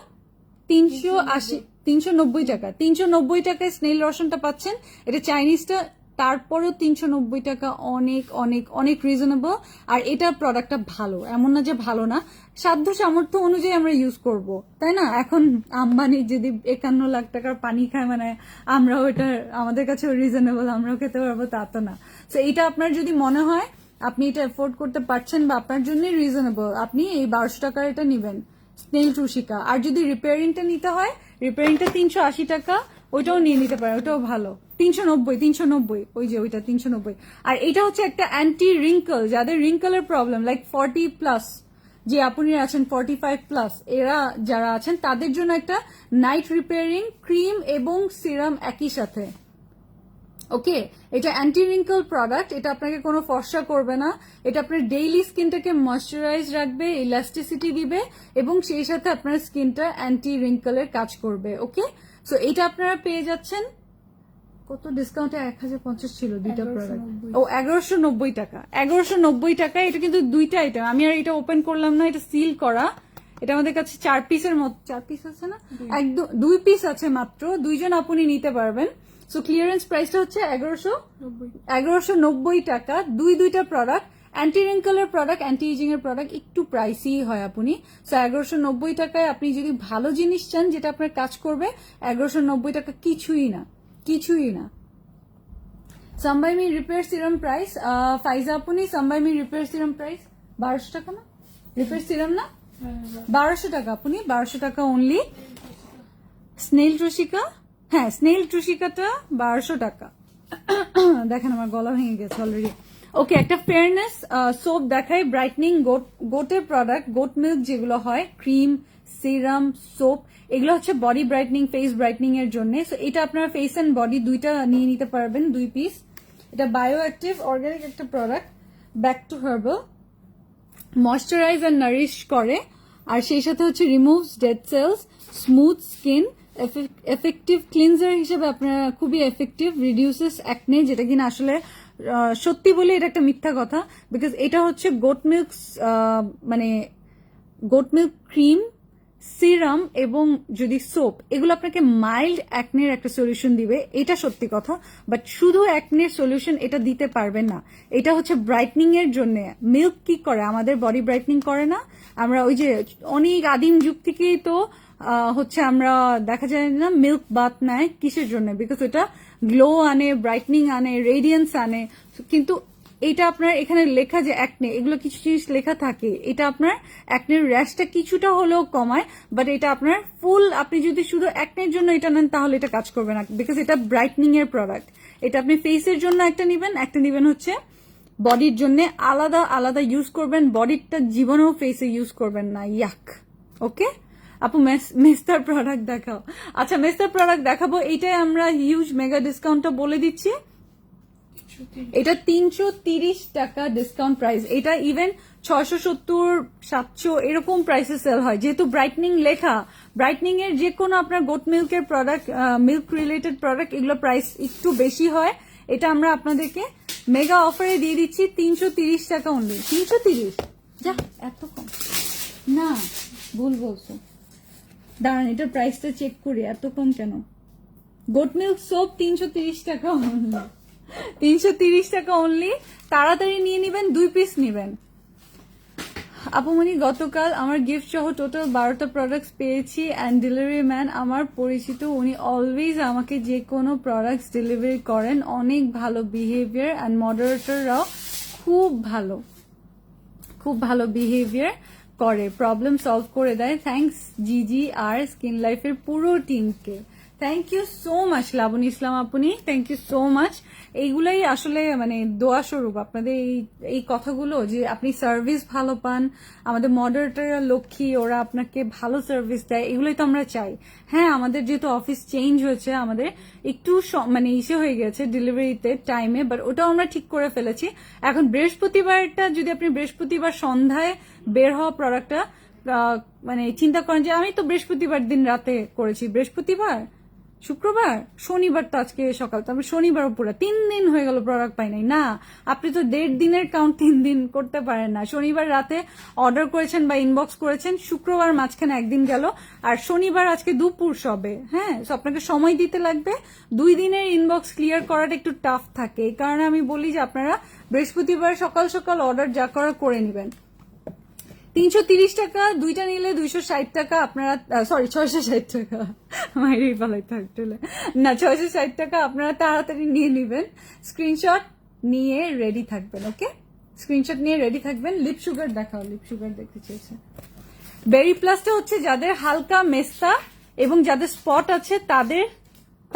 390 টাকা, 390 টাকায় স্নেল রশনটা পাচ্ছেন। এটা চাইনিজটা, তারপরেও 390 টাকা, অনেক অনেক অনেক রিজনেবল। আর এটা প্রোডাক্টটা ভালো, এমন না যে ভালো না, সাধ্য সামর্থ্য অনুযায়ী আমরা ইউজ করব, তাই না? এখন আম্বানি যদি 51 লাখ টাকার পানি খায়, মানে আমরাও এটা, আমাদের কাছেও রিজনেবল, আমরাও খেতে পারবো, তা তো না। তো এটা আপনার যদি মনে হয় আপনি এটা এফোর্ড করতে পারছেন বা আপনার জন্য রিজনেবল, আপনি এই 1200 টাকার এটা নিবেন, স্নেল ট্রুশিকা। আর যদি রিপেয়ারিংটা নিতে হয়, রিপেয়ারিংটা 380 টাকা, ওইটাও নিয়ে নিতে পারে, ওইটাও ভালো। 390, ওই যে ওইটা 390। আর এটা হচ্ছে একটা অ্যান্টি রিঙ্কল, যাদের রিঙ্কলের প্রবলেম, লাইক 40+, যে আপনি আছেন 45+, এরা যারা আছেন তাদের জন্য একটা নাইট রিপেয়ারিং ক্রিম এবং সিরাম একই সাথে। ওকে, এটা অ্যান্টি রিঙ্কল প্রোডাক্ট, এটা আপনাকে কোনো ফর্সা করবে না, এটা আপনার ডেইলি স্কিনটাকে ময়শ্চারাইজ রাখবে, ইলাস্টিসিটি দিবে, এবং সেই সাথে আপনার স্কিনটা অ্যান্টি রিঙ্কলের কাজ করবে। ওকে, সো এটা আপনারা পেয়ে যাচ্ছেন কত ডিসকাউন্টে? 1050 ছিল দুইটা প্রোডাক্ট। ও 1190 টাকা, 1190 টাকা। এটা কিন্তু দুইটা আইটেম, আমি আর এটা ওপেন করলাম না, এটা সিল করা। এটা আমাদের কাছে 4 পিসের মতো, 4 পিস আছে না, একদম 2 পিস আছে মাত্র, দুইজন আপনি নিতে পারবেন। সো ক্লিয়ারেন্স প্রাইসটা হচ্ছে 1190 টাকা, দুইটা প্রোডাক্ট, অ্যান্টি রিঙ্কলের প্রোডাক্ট, অ্যান্টি এজিং এর প্রোডাক্ট, একটু প্রাইসি হয় আপনি। সো 1190 টাকায় আপনি যদি ভালো জিনিস চান যেটা আপনার কাজ করবে, 1190 টাকা কিছুই না, কিছুই না। সানবাইমি রিপেয়ার সিরাম প্রাইস, ফাইজা আপনি সানবাইমি রিপেয়ার সিরাম প্রাইস 1200 টাকা না? রিপেয়ার সিরাম না 1200 টাকা, আপনি 1200 টাকা অনলি। স্নেল ট্রুশিকা, হ্যাঁ স্নেল ট্রুশিকাটা 1200 টাকা। দেখেন আমার গলা ভেঙে গেছে অলরেডি। ওকে, একটা ফেয়ারনেস সোপ দেখাই, ব্রাইটনিং গোটের প্রোডাক্ট, গোট মিল্ক যেগুলো হয়, ক্রিম, সিরাম, সোপ, এগুলো হচ্ছে বডি ব্রাইটনিং, ফেস ব্রাইটনিং এর জন্য। সো এটা আপনারা ফেস এন্ড বডি দুইটা নিয়ে নিতে পারবেন, 2 পিস। এটা বায়ো অ্যাক্টিভ অর্গানিক একটা product, back to herbal, moisturise and nourish করে, আর সেই সাথে হচ্ছে removes dead cells, smooth skin, effective cleanser হিসেবে আপনারা খুবই এফেক্টিভ, রিডিউসেস অ্যাকনে, যেটা কিনা আসলে সত্যি বলে এটা একটা মিথ্যা কথা, বিকজ এটা হচ্ছে গোট মিল্ক, মানে গোট মিল্ক ক্রিম, সিরাম এবং যদি সোপ, এগুলো আপনাকে মাইল্ড অ্যাকনের একটা সলিউশন দিবে, এটা সত্যি কথা। বাট শুধু অ্যাকনের সলিউশন এটা দিতে পারবে না, এটা হচ্ছে ব্রাইটনিং এর জন্য। মিল্ক কি করে, আমাদের বডি ব্রাইটনিং করে না? আমরা ওই যে অনেক আদিম যুগ থেকেই তো হচ্ছে আমরা দেখা যায় না মিল্ক বাথ নেয়, কিসের জন্য? বিকজ এটা গ্লো আনে, ব্রাইটনিং আনে, রেডিয়েন্স আনে। কিন্তু এটা আপনার এখানে লেখা যে অ্যাকনে, এগুলো কিছু জিনিস লেখা থাকে, এটা আপনার অ্যাকনের র্যাশটা কিছুটা হলেও কমায়, বাট এটা আপনার ফুল, আপনি যদি শুধু অ্যাকনের জন্য এটা নেন তাহলে এটা কাজ করবে না, বিকজ এটা ব্রাইটনিং এর প্রোডাক্ট। এটা আপনি ফেসের জন্য একটা নিবেন হচ্ছে বডির জন্য, আলাদা আলাদা ইউজ করবেন, বডিরটা জীবনেও ফেসে ইউজ করবেন না, ইয়াক। ওকে আপু, মেস্তার প্রোডাক্ট দেখাও। আচ্ছা মেস্তার প্রোডাক্ট দেখাবো, এইটাই আমরা হিউজ মেগা ডিসকাউন্টটা বলে দিচ্ছি, এটা 330 টাকা ডিসকাউন্ট প্রাইস। এটা ইভেন 670 700 এরকম প্রাইসে সেল হয়, যেহেতু ব্রাইটনিং লেখা। ব্রাইটনিং এর যে কোনো আপনার গোট মিল্কের প্রোডাক্ট, মিল্ক রিলেটেড প্রোডাক্ট, এগুলো প্রাইস একটু বেশি হয়। এটা আমরা আপনাদেরকে মেগা অফারে দিয়ে দিচ্ছি 330 টাকা অনলি। 330, যা এত কম না, ভুল বলছো। দাঁড়ান, এটার প্রাইসটা চেক করি, এত কম কেন। গোট মিল্ক সোপ 330 টাকা অনলি, 330 টাকা অনলি। তাড়াতাড়ি নিয়ে নিবেন, 2 পিস নিবেন। আপুমনি, গতকাল আমার গিফট সহ টোটাল 12টা প্রোডাক্টস পেয়েছি অ্যান্ড ডেলিভারি ম্যান আমার পরিচিত, উনি অলওয়েজ আমাকে যে কোনো প্রোডাক্টস ডেলিভারি করেন, অনেক ভালো বিহেভিয়ার অ্যান্ড মডারেটররাও খুব ভালো, খুব ভালো বিহেভিয়ার করে, প্রবলেম সলভ করে দেয়। থ্যাঙ্কস জিজি আর স্কিন লাইফের পুরো টিমকে। Thank you so much Labony Islam আপনি, থ্যাংক ইউ সো মাচ। এইগুলাই আসলে মানে দোয়া স্বরূপ আপনাদের এই কথাগুলো, যে আপনি সার্ভিস ভালো পান, আমাদের মডারেটররা লক্ষ্মী, ওরা আপনাকে ভালো সার্ভিস দেয়, এগুলোই তো আমরা চাই। হ্যাঁ, আমাদের যেহেতু অফিস চেঞ্জ হয়েছে, আমাদের একটু মানে ইসে হয়ে গেছে ডেলিভারিতে টাইমে, বাট ওটাও আমরা ঠিক করে ফেলেছি। এখন বৃহস্পতিবারটা যদি আপনি বৃহস্পতিবার সন্ধ্যায় বের হওয়া প্রোডাক্টটা মানে চিন্তা করেন যে আমি তো বৃহস্পতিবার দিন রাতে করেছি, বৃহস্পতিবার, শুক্রবার, শনিবার তো আজকে সকাল, তারপর শনিবারও পুরো 3 দিন হয়ে গেল প্রোডাক্ট পাই নাই। না, আপনি তো 1.5 দিনের কাউন্ট 3 দিন করতে পারেন না। শনিবার রাতে অর্ডার করেছেন বা ইনবক্স করেছেন, শুক্রবার মাঝখানে একদিন গেল, আর শনিবার আজকে দুপুর সবে। হ্যাঁ, তো আপনাকে সময় দিতে লাগবে। 2 দিনের ইনবক্স ক্লিয়ার করাটা একটু টাফ থাকে, এই কারণে আমি বলি যে আপনারা বৃহস্পতিবার সকাল সকাল অর্ডার যা করার করে নেবেন। 330 টাকা, দুইটা নিলে 260 টাকা আপনারা, সরি 660 টাকা, মাইরেই পালাইতে একটু না, 660 টাকা আপনারা তাড়াতাড়ি নিয়ে নেবেন। স্ক্রিনশট নিয়ে রেডি থাকবেন, ওকে? স্ক্রিনশট নিয়ে রেডি থাকবেন। লিপ সুগার দেখাও, লিপ সুগার দেখতে চেয়েছে। বেরি প্লাসটা হচ্ছে যাদের হালকা মেস্তা এবং যাদের স্পট আছে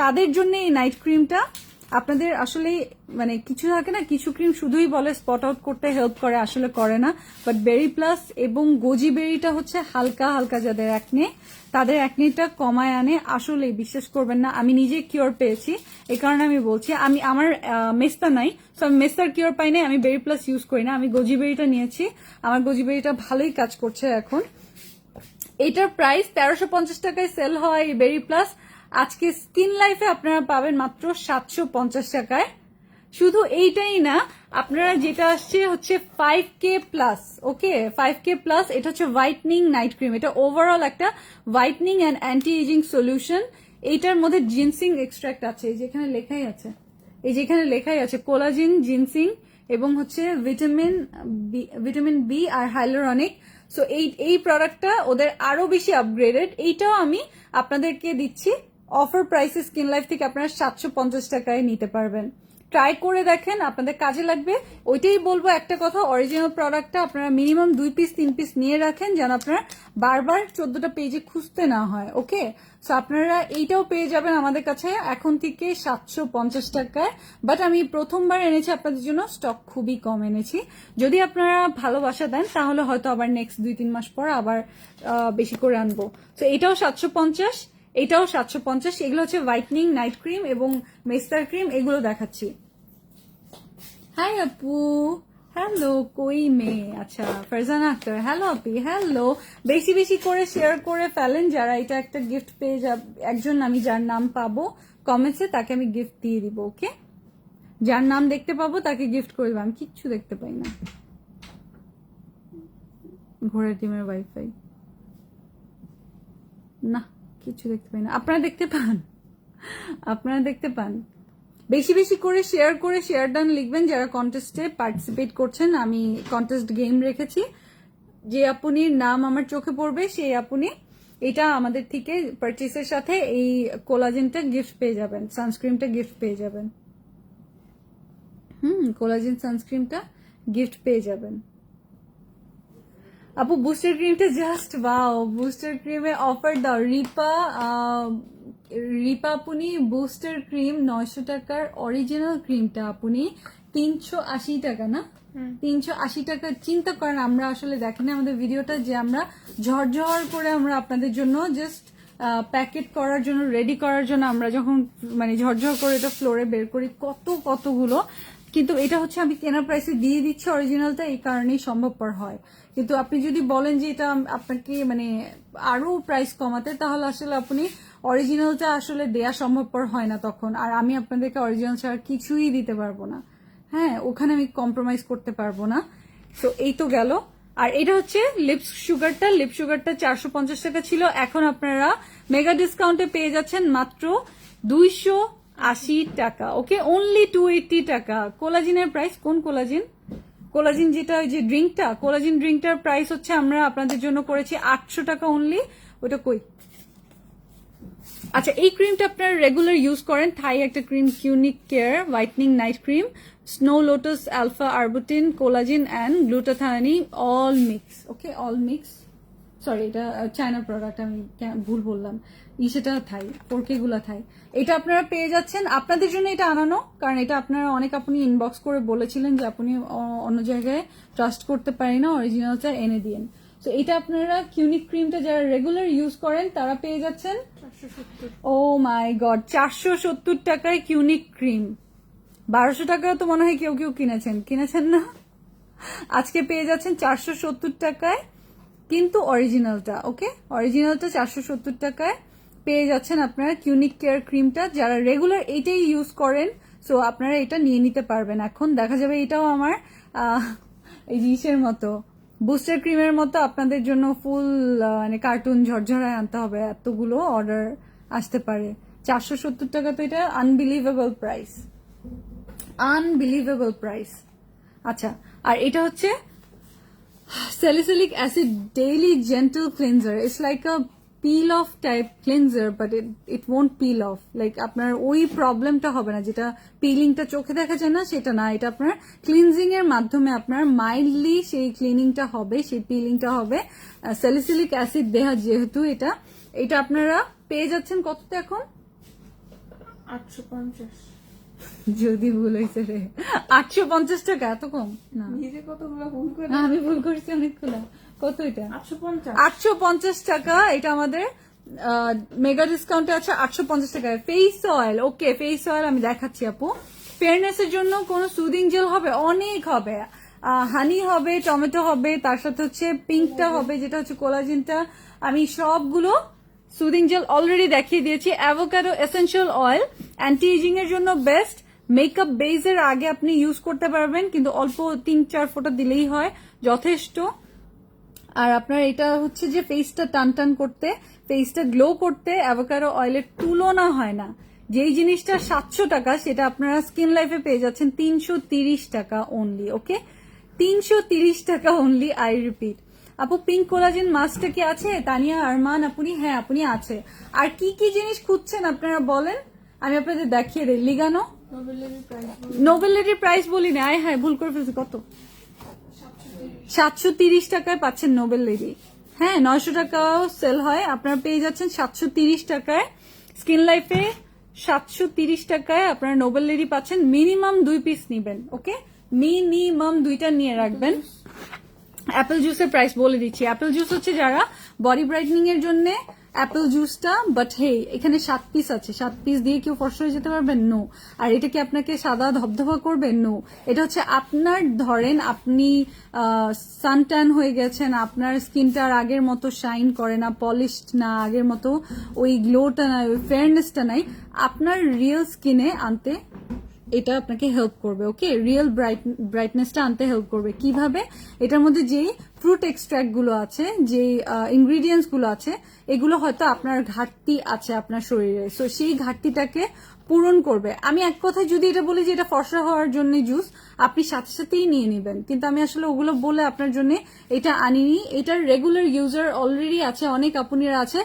তাদের জন্য এই নাইট ক্রিমটা। আপনাদের আসলে মানে কিছু থাকে না, কিছু ক্রিম শুধুই বলে স্পট আউট করতে হেল্প করে, আসলে করে না। বাট বেরি প্লাস এবং গোজি বেরিটা হচ্ছে হালকা হালকা যাদের একনে, তাদের একনেটা কমায় আনে। আসলে বিশ্বাস করবেন না, আমি নিজে কিওর পেয়েছি, এই কারণে আমি বলছি। আমার মেস্তা নাই, তো আমি মেস্তার কিওর পাই নাই, আমি বেরি প্লাস ইউজ করি না, আমি গোজি বেরিটা নিয়েছি। আমার গোজি বেরিটা ভালোই কাজ করছে এখন। এটার প্রাইস 1350 টাকায় সেল হয় বেরি প্লাস। আজকে স্কিন লাইফে আপনারা পাবেন মাত্র 750 টাকায়। শুধু এইটাই না, আপনারা যেটা আসছে হচ্ছে 5K প্লাস, ওকে? 5K প্লাস, এটা হচ্ছে হোয়াইটনিং নাইট ক্রিম। এটা ওভারঅল একটা whitening and anti ageing solution. এইটার মধ্যে জিনসিং এক্সট্রাক্ট আছে, এই যেখানে লেখাই আছে, এই যেখানে লেখাই আছে কোলাজিন, জিনসিং এবং হচ্ছে ভিটামিন বি আর হাইলোরনিক। সো এই প্রোডাক্টটা ওদের আরো বেশি আপগ্রেডেড। এইটাও আমি আপনাদেরকে দিচ্ছি অফার প্রাইসে, স্কিন লাইফ থেকে আপনারা 750 টাকায় নিতে পারবেন। ট্রাই করে দেখেন, আপনাদের কাজে লাগবে। ওইটাই বলবো একটা কথা, অরিজিনাল প্রোডাক্টটা আপনারা মিনিমাম 2 পিস 3 পিস নিয়ে রাখেন, যেন আপনারা বারবার 14টা পেজে খুঁজতে না হয়, ওকে? সো আপনারা এইটাও পেয়ে যাবেন আমাদের কাছে এখন থেকে 750 টাকায়। বাট আমি প্রথমবার এনেছি আপনাদের জন্য, স্টক খুবই কম এনেছি। যদি আপনারা ভালোবাসা দেন তাহলে হয়তো আবার নেক্সট 2-3 মাস পর আবার বেশি করে আনবো। তো এটাও 750, এটাও 750। এগুলো হচ্ছে হোয়াইটনিং নাইট ক্রিম এবং মেস্টার ক্রিম, এগুলো দেখাচ্ছি। হাই আপু, হ্যালো, কই মেয়ে? আচ্ছা, ফারজানা আক্তার, হ্যালো আপি, হ্যালো। বেশি বেশি করে শেয়ার করে ফেলেন, যারা এটা একটা গিফট পেয়ে যাবে। একজন আমি যার নাম পাবো কমেন্টসে তাকে আমি গিফট দিয়ে দিব, ওকে? যার নাম দেখতে পাবো তাকে গিফট করে দেবো। আমি কিচ্ছু দেখতে পাই না, ঘোড়া টিমের ওয়াইফাই না, কিছু দেখতে পাই না। আপনারা দেখতে পান, আপনারা দেখতে পান। বেশি বেশি করে শেয়ার ডান লিখবেন যারা কন্টেস্টে পার্টিসিপেট করছেন। আমি কন্টেস্ট গেম রেখেছি, যে আপুনির নাম আমার চোখে পড়বে সেই আপুনি এটা আমাদের থেকে পারচেসের সাথে এই কোলাজেনটা গিফট পেয়ে যাবেন, সানস্ক্রিনটা গিফট পেয়ে যাবেন। কোলাজেন সানস্ক্রিনটা গিফট পেয়ে যাবেন। আপু বুস্টার ক্রিমটা জাস্ট ওয়াও, বুস্টার ক্রিমে অফার দাও। রিপা আপনি বুস্টার ক্রিম 900 টাকার অরিজিনাল ক্রিমটা আপনি 380 টাকা না, 380 টাকা। চিন্তা করেন, আমরা আসলে দেখেন আমাদের ভিডিওটা যে আমরা ঝরঝর করে আমরা আপনাদের জন্য জাস্ট প্যাকেট করার জন্য, রেডি করার জন্য আমরা যখন মানে ঝরঝর করে এটা ফ্লোরে বের করি, কতগুলো কিন্তু এটা হচ্ছে আমি কেনা প্রাইসে দিয়ে দিচ্ছি অরিজিনালটা, এই কারণেই সম্ভবপর হয়। কিন্তু আপনি যদি বলেন যে এটা আপনাকে মানে আরো প্রাইস কমাতে, তাহলে আসলে আপনি অরিজিনালটা আসলে দেয়া সম্ভবপর হয় না তখন, আর আমি আপনাদেরকে অরিজিনাল ছাড়া কিছুই দিতে পারবো না। হ্যাঁ, ওখানে আমি কম্প্রোমাইজ করতে পারবো না। তো এই তো গেল। আর এটা হচ্ছে লিপস সুগারটা 450 টাকা ছিল, এখন আপনারা মেগা ডিসকাউন্টে পেয়ে যাচ্ছেন মাত্র 280 টাকা। ওকে, অনলি 280 টাকা। কোলাজিনের প্রাইস, কোন কোলাজিন যেটা ওই যে ড্রিঙ্কটা, কোলাজিন ড্রিঙ্কটার প্রাইস হচ্ছে আমরা আপনাদের জন্য করেছি 800 টাকা অনলি। ওটা কই? আচ্ছা, এই ক্রিমটা আপনারা রেগুলার ইউজ করেন, থাই একটা ক্রিম, কিউনিক care whitening night cream, snow lotus alpha arbutin collagen and glutathione all mix. Okay, all mix, sorry এটা চায়না প্রোডাক্ট, আমি ভুল বললাম, সেটা থাই, 4K গুলা থাই। এটা আপনারা পেয়ে যাচ্ছেন, আপনাদের জন্য এটা আনানো, কারণ এটা আপনারা অনেক আপনি ইনবক্স করে বলেছিলেন যে আপনি অন্য জায়গায় ট্রাস্ট করতে পারি না, অরিজিনালটা এনে দিয়েন। তো এটা আপনারা কিউনিক ক্রিমটা যারা রেগুলার ইউজ করেন তারা পেয়ে যাচ্ছেন 470। ও মাই গড, 470 টাকায় কিউনিক ক্রিম। 1200 টাকায় তো মনে হয় কেউ কিনেছেন না? আজকে পেয়ে যাচ্ছেন 470 টাকায়, কিন্তু অরিজিনালটা। ওকে, অরিজিনালটা 470 টাকায় পেয়ে যাচ্ছেন আপনারা কিউনিক কেয়ার ক্রিমটা, যারা রেগুলার এইটাই ইউজ করেন। সো আপনারা এটা নিয়ে নিতে পারবেন। এখন দেখা যাবে এটাও আমার এই জিনিসের মতো, বুস্টার ক্রিমের মতো আপনাদের জন্য ফুল মানে কার্টুন ঝরঝরায় আনতে হবে, এতগুলো অর্ডার আসতে পারে। 470 টাকা তো এটা আনবিলিভেবল প্রাইস। আচ্ছা, আর এটা হচ্ছে salicylic acid daily gentle cleanser. It's like a peel off type cleanser, but it won't peel off. Like আপনার ওই প্রবলেমটা হবে না, যেটা পিলিংটা চোখে দেখা যায় না, সেটা না। এটা আপনার ক্লিনজিং এর মাধ্যমে আপনার মাইল্ডলি সেই ক্লিনিংটা হবে, সেই পিলিংটা হবে। স্যালিসিলিক অ্যাসিড দেয়া যেহেতু এটা আপনারা পেয়ে যাচ্ছেন কততে এখন? 850। যদি ভুল হয়েছে রে, 850 টাকা, এত কম না। নিজে কতগুলো ভুল করে, আমি ভুল করেছি অনেকগুলো। কত এটা? 850। 850 টাকা। এটা আমাদের মেগা ডিসকাউন্টে আছে 850 টাকায়। ফেস অয়েল, ওকে, ফেস অয়েল আমি দেখাচ্ছি আপু। ফেয়ারনেস এর জন্য কোন সুদিং জেল হবে, অনেক হবে, হানি হবে, টমেটো হবে, তার সাথে হচ্ছে পিঙ্কটা হবে যেটা হচ্ছে কোলাজিনটা। আমি সবগুলো সুদিং জেল অলরেডি দেখিয়ে দিয়েছি। Avocado essential oil anti ageing এর জন্য বেস্ট। মেকআপ বেজের আগে আপনি ইউজ করতে পারবেন, কিন্তু অল্প 3-4 ফোঁটা দিলেই হয়, যথেষ্ট। আর আপনার এটা হচ্ছে যে ফেসটা টান করতে, ফেসটা গ্লো করতে অ্যাভোকাডো অয়েলের তুলনা হয় না। যেই জিনিসটা 700 টাকা সেটা আপনারা স্কিন লাইফে পেয়ে যাচ্ছেন 330 টাকা অনলি। ওকে, 330 টাকা অনলি, আই রিপিট। আপু পিঙ্ক কোলাজেন মাস্কটা কি আছে? তানিয়া আরমান আপনি, হ্যাঁ আপনি আছে। আর কি কি জিনিস খুঁজছেন আপনারা বলেন, আমি আপনাদের দেখিয়ে দিই। লিগানো নোবেলের প্রাইস বলি না, আয় হ্যাঁ ভুল করে ফেলছি। কত? 730 টাকায় পাচ্ছেন নোবেল লেডি। হ্যাঁ, 900 টাকাও সেল হয়, আপনারা পেয়ে যাচ্ছেন 730 টাকায়। স্কিন লাইফে 730 টাকায় আপনারা নোবেল লেডি পাচ্ছেন। মিনিমাম 2 পিস নিবেন। ওকে, মিনিমাম 2টা নিয়ে রাখবেন। অ্যাপেল জুসের প্রাইস বলে দিচ্ছি। অ্যাপেল জুস হচ্ছে যারা বডি ব্রাইটনিং এর জন্য অ্যাপেল জুসটা, বাট হে এখানে 7 পিস আছে, 7 পিস দিয়ে কেউ ফর্সা হয়ে যেতে পারবেন? নো। আর এটা কি আপনাকে সাদা ধবধবা করবে? নো। এটা হচ্ছে আপনার, ধরেন আপনি সানট্যান হয়ে গেছেন, আপনার স্কিনটা আর আগের মতো শাইন করে না, পলিশড না, আগের মতো ওই গ্লোটা নাই, ওই ফেয়ারনেসটা নাই, আপনার রিয়েল স্কিনে আনতে এটা আপনাকে হেল্প করবে। ওকে, রিয়েল ব্রাইটনেসটা আনতে হেল্প করবে। কিভাবে? এটার মধ্যে যেই ফ্রুট এক্সট্রাক্ট গুলো আছে, যে ইনগ্রিডিয়েন্টস গুলো আছে, এগুলো হয়তো আপনার ঘাটতি আছে আপনার শরীরে, সো সেই ঘাটতিটাকে পূরণ করবে। আমি এক কথায় যদি এটা বলি যে এটা ফর্সা হওয়ার জন্য জুস, আপনি সাথে সাথেই নিয়ে নেবেন, কিন্তু আমি আসলে ওগুলো বলে আপনার জন্য এটা আনিনি। এটার রেগুলার ইউজার অলরেডি আছে, অনেক আপুনিরা আছে,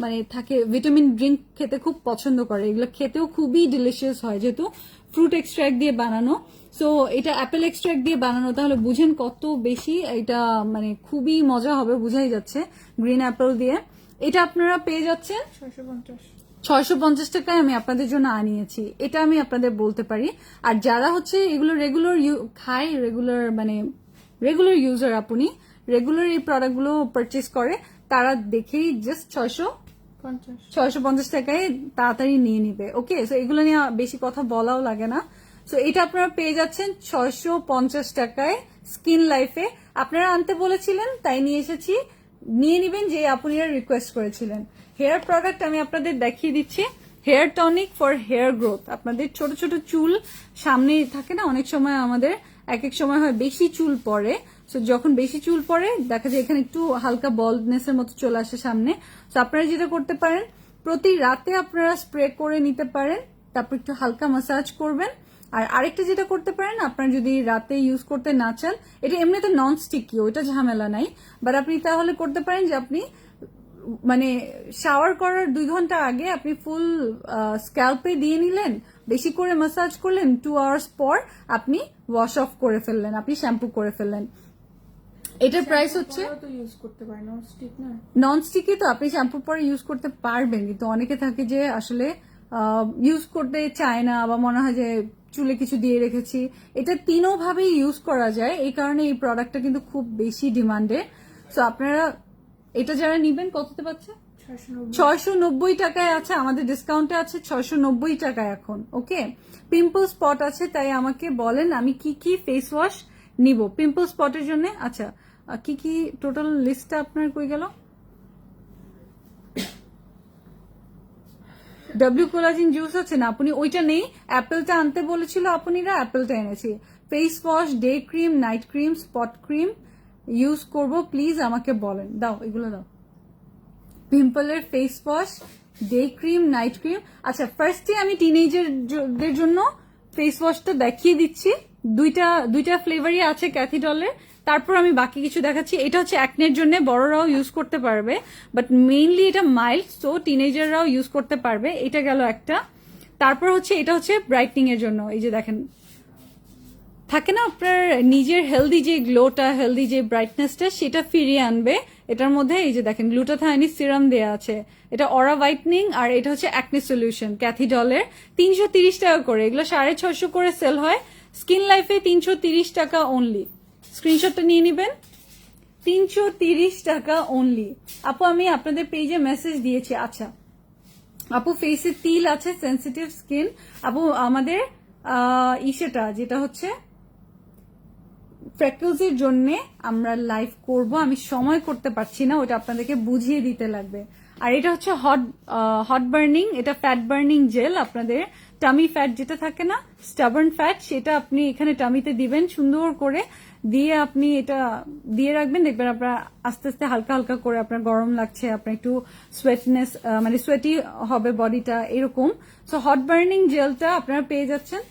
মানে থাকে ভিটামিন ড্রিঙ্ক খেতে খুব পছন্দ করে, এগুলো খেতেও খুবই ডিলিশিয়াস হয় যেহেতু ফ্রুট এক্সট্রাক্ট দিয়ে বানানো। সো এটা অ্যাপেল এক্সট্রাক্ট দিয়ে বানানো, তাহলে বুঝেন কত বেশি এটা মানে খুবই মজা হবে, বুঝাই যাচ্ছে। গ্রিন অ্যাপেল দিয়ে এটা আপনারা পেয়ে যাচ্ছেন 650 টাকায়। আমি আপনাদের জন্য আনিয়েছি, এটা আমি আপনাদের বলতে পারি। আর যারা হচ্ছে এগুলো রেগুলার খায়, রেগুলার ইউজার, আপনি রেগুলার এই প্রোডাক্টগুলো পারচেস করে, তারা দেখেই জাস্ট 650 টাকায় তাড়াতাড়ি নিয়ে নিবে। ওকে, সো এগুলো নিয়ে বেশি কথা বলাও লাগে না, সো এটা আপনারা পেয়ে যাচ্ছেন 650 টাকায় স্কিন লাইফে। আপনারা আনতে বলেছিলেন তাই নিয়ে এসেছি, নিয়ে নিবেন যে আপনারা রিকোয়েস্ট করেছিলেন। হেয়ার প্রোডাক্ট আমি আপনাদের দেখিয়ে দিচ্ছি, hair tonic for hair growth. আপনাদের ছোট ছোট চুল সামনে থাকে না, অনেক সময় আমাদের এক এক সময় হয় বেশি চুল পড়ে। সো যখন বেশি চুল পড়ে দেখা যায় এখানে একটু হালকা বল্ডনেস এর মতো চলে আসে সামনে। সো আপনারা যেটা করতে পারেন, প্রতি রাতে আপনারা স্প্রে করে নিতে পারেন, তারপর একটু হালকা মাসাজ করবেন। আর আরেকটা যেটা করতে পারেন, আপনার যদি রাতে ইউজ করতে না চান, এটা এমনিতে নন স্টিকি, ওইটা ঝামেলা নাই, বাট আপনি তাহলে করতে পারেন যে আপনি মানে শাওয়ার করার 2 ঘন্টা আগে আপনি ফুল স্ক্যাল্পে দিয়ে নিলেন, বেশি করে মাসাজ করলেন, 2 আওয়ার্স পর আপনি ওয়াশ অফ করে ফেললেন, আপনি শ্যাম্পু করে ফেললেন। এটার প্রাইস হচ্ছে নন স্টিকি, তো আপনি শ্যাম্পুর পরে ইউজ করতে পারবেন, কিন্তু অনেকে থাকে যে আসলে ইউজ করতে চায় না, বা মনে হয় যে চুলে কিছু দিয়ে রেখেছি। এটা তিনও ভাবেই ইউজ করা যায়, এই কারণে এই প্রোডাক্টটা কিন্তু খুব বেশি ডিমান্ডে। সো আপনারা এটা যারা নিবেন কততে পাচ্ছে, 690 টাকায় আছে, আমাদের ডিসকাউন্টে আছে 690 টাকায় এখন। ওকে, পিম্পল স্পট আছে, তাই আমাকে বলেন আমি কি কি ফেস ওয়াশ নিব পিম্পল স্পটের জন্য। আচ্ছা, কি কি টোটাল লিস্টটা আপনার কই গেল? ডব্লিউ কোলাজিন জুস আছে না, আপনি ওইটা নেই, অ্যাপেলটা আনতে বলেছিল আপনিরা, অ্যাপেলটা এনেছি। Face wash, day cream, night cream, spot cream use করব, প্লিজ আমাকে বলেন। দাও এগুলো দাও, পিম্পলের face wash, day cream, night cream. আচ্ছা, ফার্স্টে আমি টিনেজারদের জন্য ফেস ওয়াশটা দেখিয়ে দিচ্ছি, দুইটা ফ্লেভারই আছে ক্যাথিডলের, তারপর আমি বাকি কিছু দেখাচ্ছি। এটা হচ্ছে অ্যাকনের জন্য, বড়রাও ইউজ করতে পারবে, বাট মেইনলি এটা মাইল্ড, সো টিনেজাররাও ইউজ করতে পারবে। এটা গেল একটা। তারপর হচ্ছে এটা হচ্ছে ব্রাইটনিং এর জন্য, এই যে দেখেন থাকে না আপনার নিজের হেলদি যে গ্লোটা, হেলদি যে ব্রাইটনেসটা, সেটা ফিরিয়ে আনবে। এটার মধ্যে এই যে দেখেন গ্লুটাথায়োনিক সিরাম দেয়া আছে, এটা অরা হোয়াইটনিং, আর এটা হচ্ছে অ্যাকনে সলিউশন ক্যাথিডলের। 330 টাকা করে, এগুলো 650 করে সেল হয়। স্কিন লাইফে 330 টাকা অনলি, স্ক্রিনশটটা নিয়ে নিবেন। 330 টাকা অনলি। আপু আমি আপনাদের পেজে মেসেজ দিয়েছি। আচ্ছা আপু, ফেসে তিল আছে, সেন্সিটিভ স্কিন। আপু আমাদের ইসেটা যেটা হচ্ছে ফ্রেকলসের জন্য আমরা লাইভ করব, আমি সময় করতে পারছি না, ওটা আপনাদেরকে বুঝিয়ে দিতে লাগবে। আর এটা হচ্ছে হট বার্নিং, এটা ফ্যাট বার্নিং জেল। আপনাদের টামি ফ্যাট যেটা থাকে না, স্টাবার্ন ফ্যাট, সেটা আপনি এখানে টামিতে দিবেন সুন্দর করে, দিয়ে আপনি এটা দিয়ে রাখবেন, দেখবেন আপনার আস্তে আস্তে হালকা হালকা করে আপনার গরম লাগছে, আপনার একটু সোয়েটনেস মানে সোয়েটি হবে বডিটা, এরকম। সো হট বার্নিং জেলটা আপনারা পেয়ে যাচ্ছেন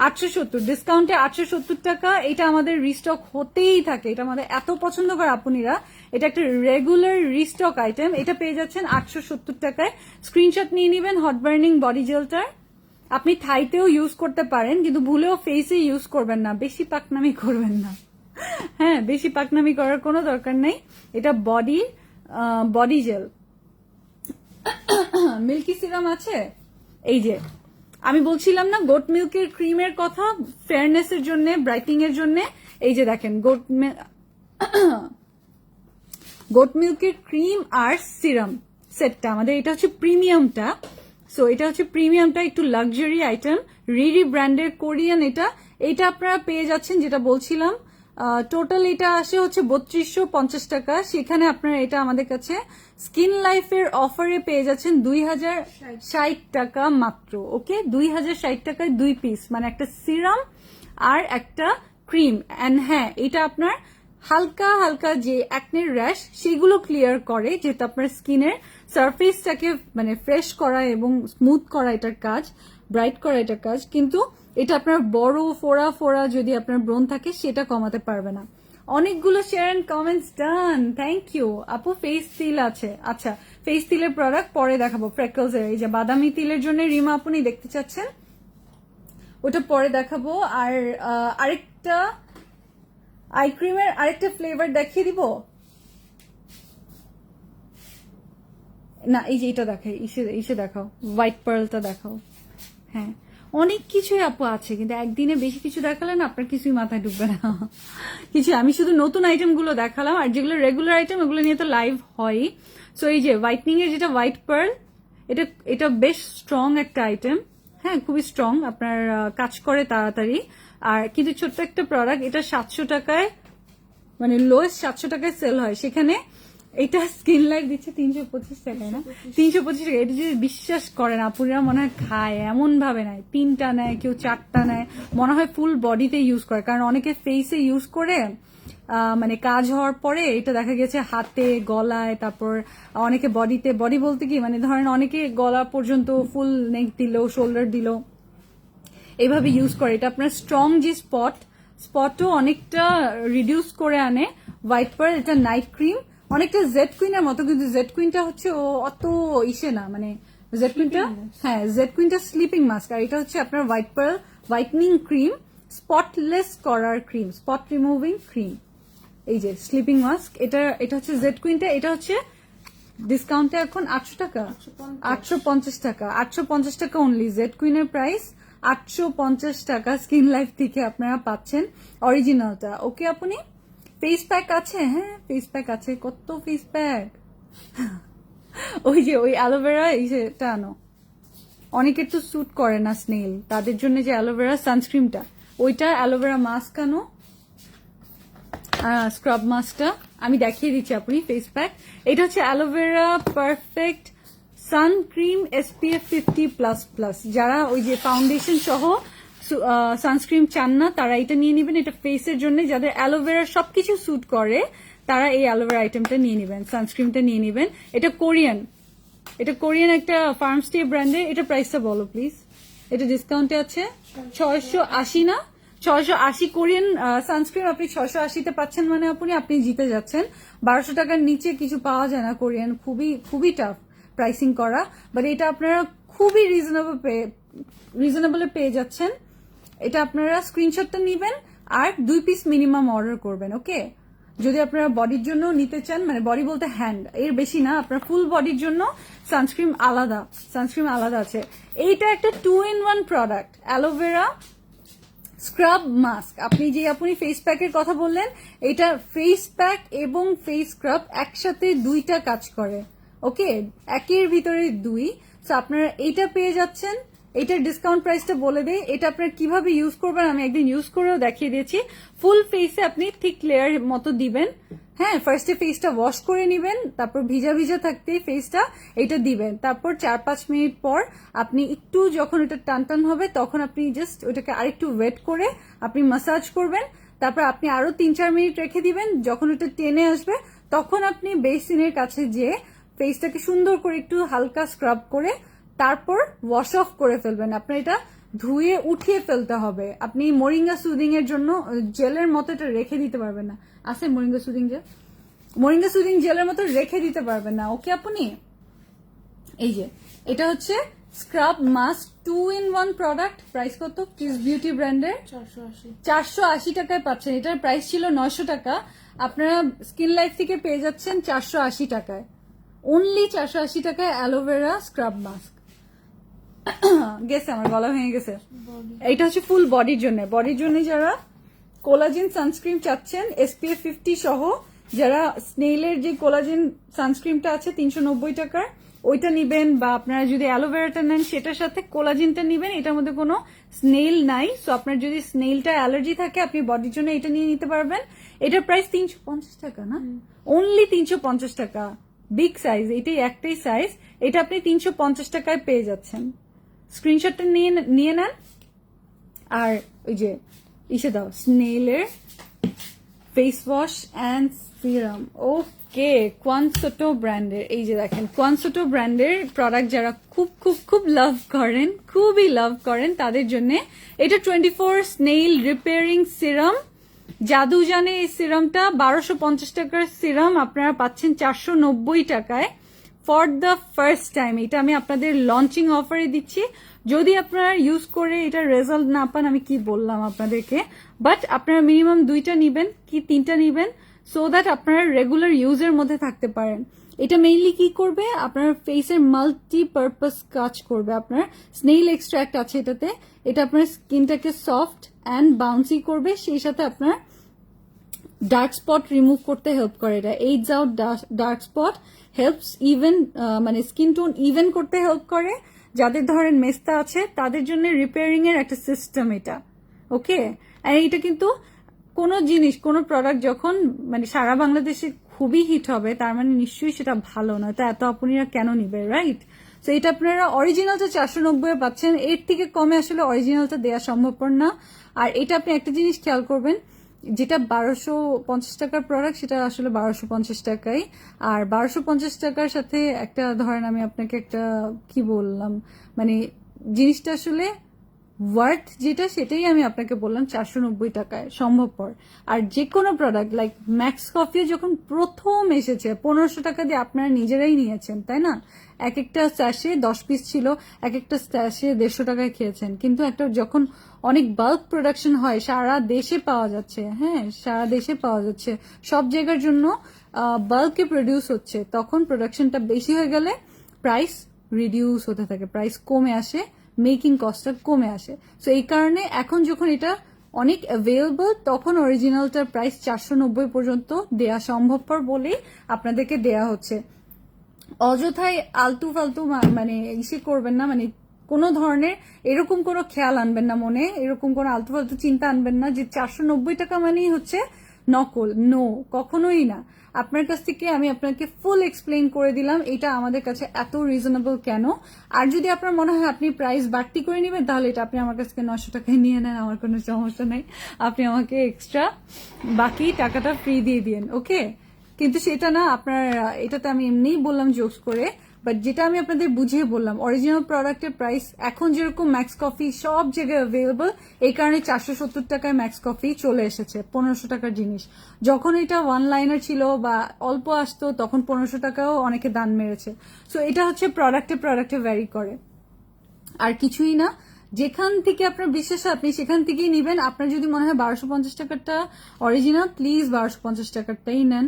870, ডিসকাউন্টে 870 টাকা। এটা আমাদের রিস্টক হতেই থাকে, এটা আমাদের এত পছন্দ করে আপুনিরা, এটা একটা রেগুলার রিস্টক আইটেম। এটা পেয়ে যাচ্ছেন 870 টাকায়। স্ক্রিনশট নিয়ে নেবেন হট বার্নিং বডি জেলটার। আপনি থাইতেও ইউজ করতে পারেন, কিন্তু ভুলেও ফেসে ইউজ করবেন না, বেশি পাকনামি করবেন না। হ্যাঁ, বেশি পাকনামি করার কোনো দরকার নেই। এটা বডি জেল। মিল্কি সিরাম আছে, এই যে আমি বলছিলাম না গোট মিল্কের ক্রিমের কথা, ফেয়ারনেস এর জন্য, ব্রাইটনিং এর জন্য। এই যে দেখেন গোট মিল্কের ক্রিম আর সিরাম সেটটা আমাদের, এটা হচ্ছে প্রিমিয়ামটা। সো এটা হচ্ছে প্রিমিয়ামটা, একটু লাক্সারি আইটেম, রিরি ব্র্যান্ডের কোরিয়ান। এটা আপনারা পেয়ে যাচ্ছেন, যেটা বলছিলাম টোটাল এটা আসে হচ্ছে 3250 টাকা। সেখানে আপনারা এটা আমাদের কাছে স্কিন লাইফের অফারে পেয়ে যাচ্ছেন 2060 টাকা মাত্র। ওকে, 2060 টাকায় 2 পিস, মানে একটা সিরাম আর একটা ক্রিম। অ্যান্ড হ্যাঁ, এটা আপনার হালকা হালকা যে অ্যাকনের র্যাশ সেগুলো ক্লিয়ার করে, যেহেতু আপনার স্কিনের সারফেসটাকে মানে ফ্রেশ করা এবং স্মুথ করা এটার কাজ, ব্রাইট করা এটার কাজ। কিন্তু এটা আপনার বড় ফোড়া যদি আপনার ব্রণ থাকে সেটা কমাতে পারবে না। অনেকগুলো share and comments done, thank you আপু। ফেস তিল আছে, আচ্ছা ফেস তিলের প্রোডাক্ট পরে দেখাবো। ফ্রেকলস এর এই যে বাদামি তিলের জন্য রিমা আপনি দেখতে চাচ্ছেন, ওটা পরে দেখাবো। আর আরেকটা আই ক্রিমের আরেকটা ফ্লেভার দেখিয়ে দিব না, এই যে এটা দেখাই, ইসে দেখাও, হোয়াইট পার্লটা দেখাও। হ্যাঁ, অনেক কিছুই আপু আছে, কিন্তু একদিনে বেশি কিছু দেখালে না আপনার কিছুই মাথায় ঢুকবে না। কিছু আমি শুধু নতুন আইটেম গুলো দেখালাম, আর যেগুলো রেগুলার আইটেম ওগুলো নিয়ে তো লাইভ হয়। সো এই যে হোয়াইটনিং এর যেটা হোয়াইট পার্ল, এটা বেশ স্ট্রং একটা আইটেম। হ্যাঁ খুবই স্ট্রং, আপনার কাজ করে তাড়াতাড়ি। আর কিন্তু ছোট্ট একটা প্রোডাক্ট, এটা 700 টাকায়, মানে লোয়েস্ট 700 টাকায় সেল হয়, সেখানে এটা স্কিন লাইফ দিচ্ছে 325 টাকায় না, 325 টাকা। এটা যদি বিশ্বাস করেন আপুরা মনে হয় খায়, এমন ভাবে নেয়, 3টা নেয়, কেউ 4টা নেয়, মনে হয় ফুল বডিতে ইউজ করে। কারণ অনেকে ফেসে ইউজ করে, মানে কাজ হওয়ার পরে এটা দেখা গেছে হাতে, গলায়, তারপর অনেকে বডিতে, বডি বলতে কি মানে ধরেন অনেকে গলা পর্যন্ত ফুল নেক দিল, শোল্ডার দিল, এইভাবে ইউজ করে। এটা আপনার স্ট্রং যে স্পটও অনেকটা রিডিউস করে আনে। হোয়াইট পার্ল, এটা নাইট ক্রিম, অনেকটা জেড কুইনের মতো, কিন্তু জেড কুইনটা হচ্ছে ও অত ইসে না, মানে জেড কুইনটা, হ্যাঁ জেড কুইনটা স্লিপিং মাস্ক, আর এটা হচ্ছে আপনার white pearl whitening cream, spotless করার ক্রিম, স্পট রিমুভিং ক্রিম। এই যে স্লিপিং মাস্ক, এটা হচ্ছে জেড কুইনটা, এটা হচ্ছে ডিসকাউন্টে এখন 800 টাকা, 850 টাকা, 850 টাকা অনলি। জেড কুইনের প্রাইস 850 টাকা স্কিন লাইফ থেকে আপনারা পাচ্ছেন অরিজিনালটা। ওকে আপনি ফেস প্যাক আছে, হ্যাঁ ফেস প্যাক আছে, কত ফেস প্যাক, ওই যে ওই অ্যালোভেরা এইটা আনো, অনেকের তো স্যুট করে না স্নেল, তাদের জন্য যে অ্যালোভেরা সানস্ক্রিনটা, ওইটা অ্যালোভেরা মাস্ক আনো, স্ক্রাব মাস্কটা আমি দেখিয়ে দিচ্ছি আপনি। ফেস প্যাক, এটা হচ্ছে অ্যালোভেরা পারফেক্ট সানক্রিম SPF 50++। যারা ওই যে ফাউন্ডেশন সহ সানস্ক্রিন চান না তারা এটা নিয়ে নেবেন, এটা ফেসের জন্য। যাদের অ্যালোভেরা সবকিছু স্যুট করে তারা এই অ্যালোভেরা আইটেমটা নিয়ে নেবেন, সানস্ক্রিনটা নিয়ে নেবেন। এটা কোরিয়ান একটা ফার্মস্টে ব্র্যান্ডের। এটা প্রাইসটা বলো প্লিজ। এটা ডিসকাউন্টে আছে 680 না, 680 কোরিয়ান সানস্ক্রিন আপনি 680-তে পাচ্ছেন, মানে আপনি জিতে যাচ্ছেন। 1200 টাকার নিচে কিছু পাওয়া যায় না কোরিয়ান, খুবই টাফ প্রাইসিং করা, বাট এটা আপনারা খুবই রিজনেবলে পেয়ে যাচ্ছেন। এটা আপনারা স্ক্রিনশটটা নেবেন আর 2 পিস মিনিমাম অর্ডার করবেন। ওকে, যদি আপনারা বডির জন্য নিতে চান, মানে বডি বলতে হ্যান্ড, এর বেশি না, আপনার ফুল বডির জন্য সানস্ক্রিন আলাদা আছে। এইটা একটা 2-in-1 product, aloe vera scrub mask. আপনি ফেস প্যাকের কথা বললেন, এটা ফেস প্যাক এবং ফেস স্ক্রাব একসাথে দুইটা কাজ করে। ওকে, একের ভিতরে দুই। সো আপনারা এইটা পেয়ে যাচ্ছেন। এটার ডিসকাউন্ট প্রাইসটা বলে দেই, এটা আপনারা কিভাবে ইউজ করবেন আমি একদিন ইউজ করেও দেখিয়ে দিয়েছি। ফুল ফেসে আপনি থিক লেয়ার মতো দিবেন, হ্যাঁ ফার্স্টে ফেসটা ওয়াশ করে নিবেন, তারপর ভিজা থাকতেই ফেসটা এটা দিবেন, তারপর 4-5 মিনিট পর আপনি একটু যখন এটা টান হবে তখন আপনি জাস্ট ওটাকে আরেকটু ওয়েট করে আপনি মাসাজ করবেন, তারপর আপনি আরো 3-4 মিনিট রেখে দিবেন। যখন এটা টেনে আসবে তখন আপনি বেসিনের কাছে যেয়ে ফেসটাকে সুন্দর করে একটু হালকা স্ক্রাব করে তারপর ওয়াশ অফ করে ফেলবেন। আপনার এটা ধুয়ে উঠিয়ে ফেলতে হবে। আপনি মোরিঙ্গা সুদিং এর জন্য জেলের মতো এটা রেখে দিতে পারবেন না, আছে মোরিঙ্গা সুদিং জেলের মতো রেখে দিতে পারবেন না। ওকে আপনি এই যে এটা হচ্ছে scrub mask 2-in-1 product, price কত? কিস বিউটি ব্র্যান্ডের 480 টাকায় পাচ্ছেন। এটার প্রাইস ছিল 900 টাকা, আপনারা স্কিন লাইফ থেকে পেয়ে যাচ্ছেন 480 টাকায়, অনলি 480 টাকায় অ্যালোভেরা স্ক্রাব মাস্ক। গেছে আমার গলা ভেঙে গেছে। এটা হচ্ছে ফুল বডির জন্য যারা কোলাজেন সানস্ক্রিন চাচ্ছেন SPF 50 সহ, যারা স্নেইলের যে কোলাজেন সানস্ক্রিনটা আছে 390 টাকার ওইটা নিবেন, বা আপনারা যদি অ্যালোভেরাটা নেন সেটার সাথে কোলাজেনটা নিবেন। এটার মধ্যে কোনো স্নেইল নাই, সো আপনার যদি স্নেইলটা অ্যালার্জি থাকে আপনি বডির জন্য এটা নিয়ে নিতে পারবেন। এটার প্রাইস 350 টাকা না, অনলি 350 টাকা। বিগ সাইজ, এটাই একটাই সাইজ, এটা আপনি 350 টাকায় পেয়ে যাচ্ছেন। স্ক্রিনশটটা নিয়ে নেন আর ওই যে ইসে দাও স্নেইলের ফেস ওয়াশ অ্যান্ড সিরাম। ওকে, কোয়ানসোটো ব্র্যান্ডের, এই যে দেখেন কোয়ানসোটো ব্র্যান্ডের প্রোডাক্ট যারা খুব লাভ করেন, খুবই লাভ করেন তাদের জন্য এটা 24 স্নেইল রিপেয়ারিং সিরাম। জাদু জানে এই সিরামটা 1250 টাকার সিরাম আপনারা পাচ্ছেন 490 টাকায় ফর দ্য ফার্স্ট টাইম। এটা আমি আপনাদের লঞ্চিং অফারে দিচ্ছি। যদি আপনারা ইউজ করে এটা রেজাল্ট না পান, আমি কি বললাম আপনাদেরকে, বাট আপনারা মিনিমাম 2টা নিবেন কি 3টা নিবেন, সো দ্যাট আপনারা রেগুলার ইউজের মধ্যে থাকতে পারেন। এটা মেইনলি কি করবে, আপনার ফেসের মাল্টিপারপাস কাজ করবে। আপনার স্নেইল এক্সট্রাক্ট আছে এটাতে, এটা আপনার স্কিনটাকে সফট অ্যান্ড বাউন্সি করবে, সেই সাথে আপনার ডার্ক স্পট রিমুভ করতে হেল্প করে। এটা AIDS out dark spot, helps even মানে স্কিন টোন ইভেন করতে হেল্প করে, যাদের ধরেন মেস্তা আছে তাদের জন্য রিপেয়ারিং এর একটা সিস্টেম এটা, ওকে। আর এটা কিন্তু কোনো জিনিস, কোনো প্রোডাক্ট যখন মানে সারা বাংলাদেশে খুবই হিট হবে তার মানে নিশ্চয়ই সেটা ভালো না, তো এত আপনিরা কেন নিবে, রাইট? তো এটা আপনারা অরিজিনালটা 490 পাচ্ছেন, এর থেকে কমে আসলে অরিজিনালটা দেওয়া সম্ভবপর না। আর এটা আপনি একটা জিনিস খেয়াল করবেন, যেটা 1250 টাকার প্রোডাক্ট সেটা আসলে 1250 টাকাই। আর 1250 টাকার সাথে একটা ধরেন আমি আপনাকে একটা কি বললাম, মানে জিনিসটা আসলে ওয়ার্থ যেটা সেটাই আমি আপনাকে বললাম 490 টাকায় সম্ভবপর। আর যে কোনো প্রোডাক্ট লাইক ম্যাক্স কফি যখন প্রথম এসেছে 1500 টাকা দিয়ে আপনারা নিজেরাই নিয়েছেন, তাই না? এক একটা স্যাশে 10 পিস ছিল, এক একটা স্যাশে 150 টাকায় খেয়েছেন। কিন্তু একটা যখন অনেক বাল্ক প্রোডাকশন হয়, সারা দেশে পাওয়া যাচ্ছে, হ্যাঁ সারা দেশে পাওয়া যাচ্ছে, সব জায়গার জন্য বাল্কে প্রডিউস হচ্ছে, তখন প্রোডাকশনটা বেশি হয়ে গেলে প্রাইস রিডিউস হতে থাকে, প্রাইস কমে আসে, মেকিং কস্টটা কমে আসে। সো এই কারণে এখন যখন এটা অনেক অ্যাভেলেবল তখন অরিজিনালটার প্রাইস 490 পর্যন্ত দেয়া সম্ভবপর বলেই আপনাদেরকে দেয়া হচ্ছে। অযথায় আলতু ফালতু মানে ইসে করবেন না, মানে কোনো ধরনের এরকম কোনো খেয়াল আনবেন না মনে, এরকম কোনো আলতু ফালতু চিন্তা আনবেন না যে 490 টাকা মানেই হচ্ছে নকল, নো, কখনোই না। আপনার কাছ থেকে আমি আপনাকে ফুল এক্সপ্লেইন করে দিলাম এটা আমাদের কাছে এত রিজনেবল কেন। আর যদি আপনার মনে হয় আপনি প্রাইস বাড়তি করে নেবেন তাহলে এটা আপনি আমার কাছ থেকে 900 টাকায় নিয়ে নেন, আমার কোনো সমস্যা নেই, আপনি আমাকে এক্সট্রা বাকি টাকাটা ফ্রি দিয়ে দিন, ওকে। কিন্তু সেটা না, আপনার এটাতে আমি এমনিই বললাম জোকস করে, বাট যেটা আমি আপনাদের বুঝিয়ে বললাম অরিজিনাল প্রোডাক্টের প্রাইস এখন যেরকম ম্যাক্স কফি সব জায়গায় অ্যাভেলেবল, এই কারণে 470 টাকায় ম্যাক্স কফি চলে এসেছে, 1500 টাকার জিনিস। যখন এটা ওয়ান লাইনার ছিল বা অল্প আসতো তখন 1500 টাকাও অনেকে দান মেরেছে। সো এটা হচ্ছে প্রোডাক্টে ভ্যারি করে, আর কিছুই না। যেখান থেকে আপনার বিশ্বাস আপনি সেখান থেকেই নেবেন। আপনার যদি মনে হয় 1250 টাকারটা অরিজিনাল, প্লিজ 1250 টাকারটাই নেন,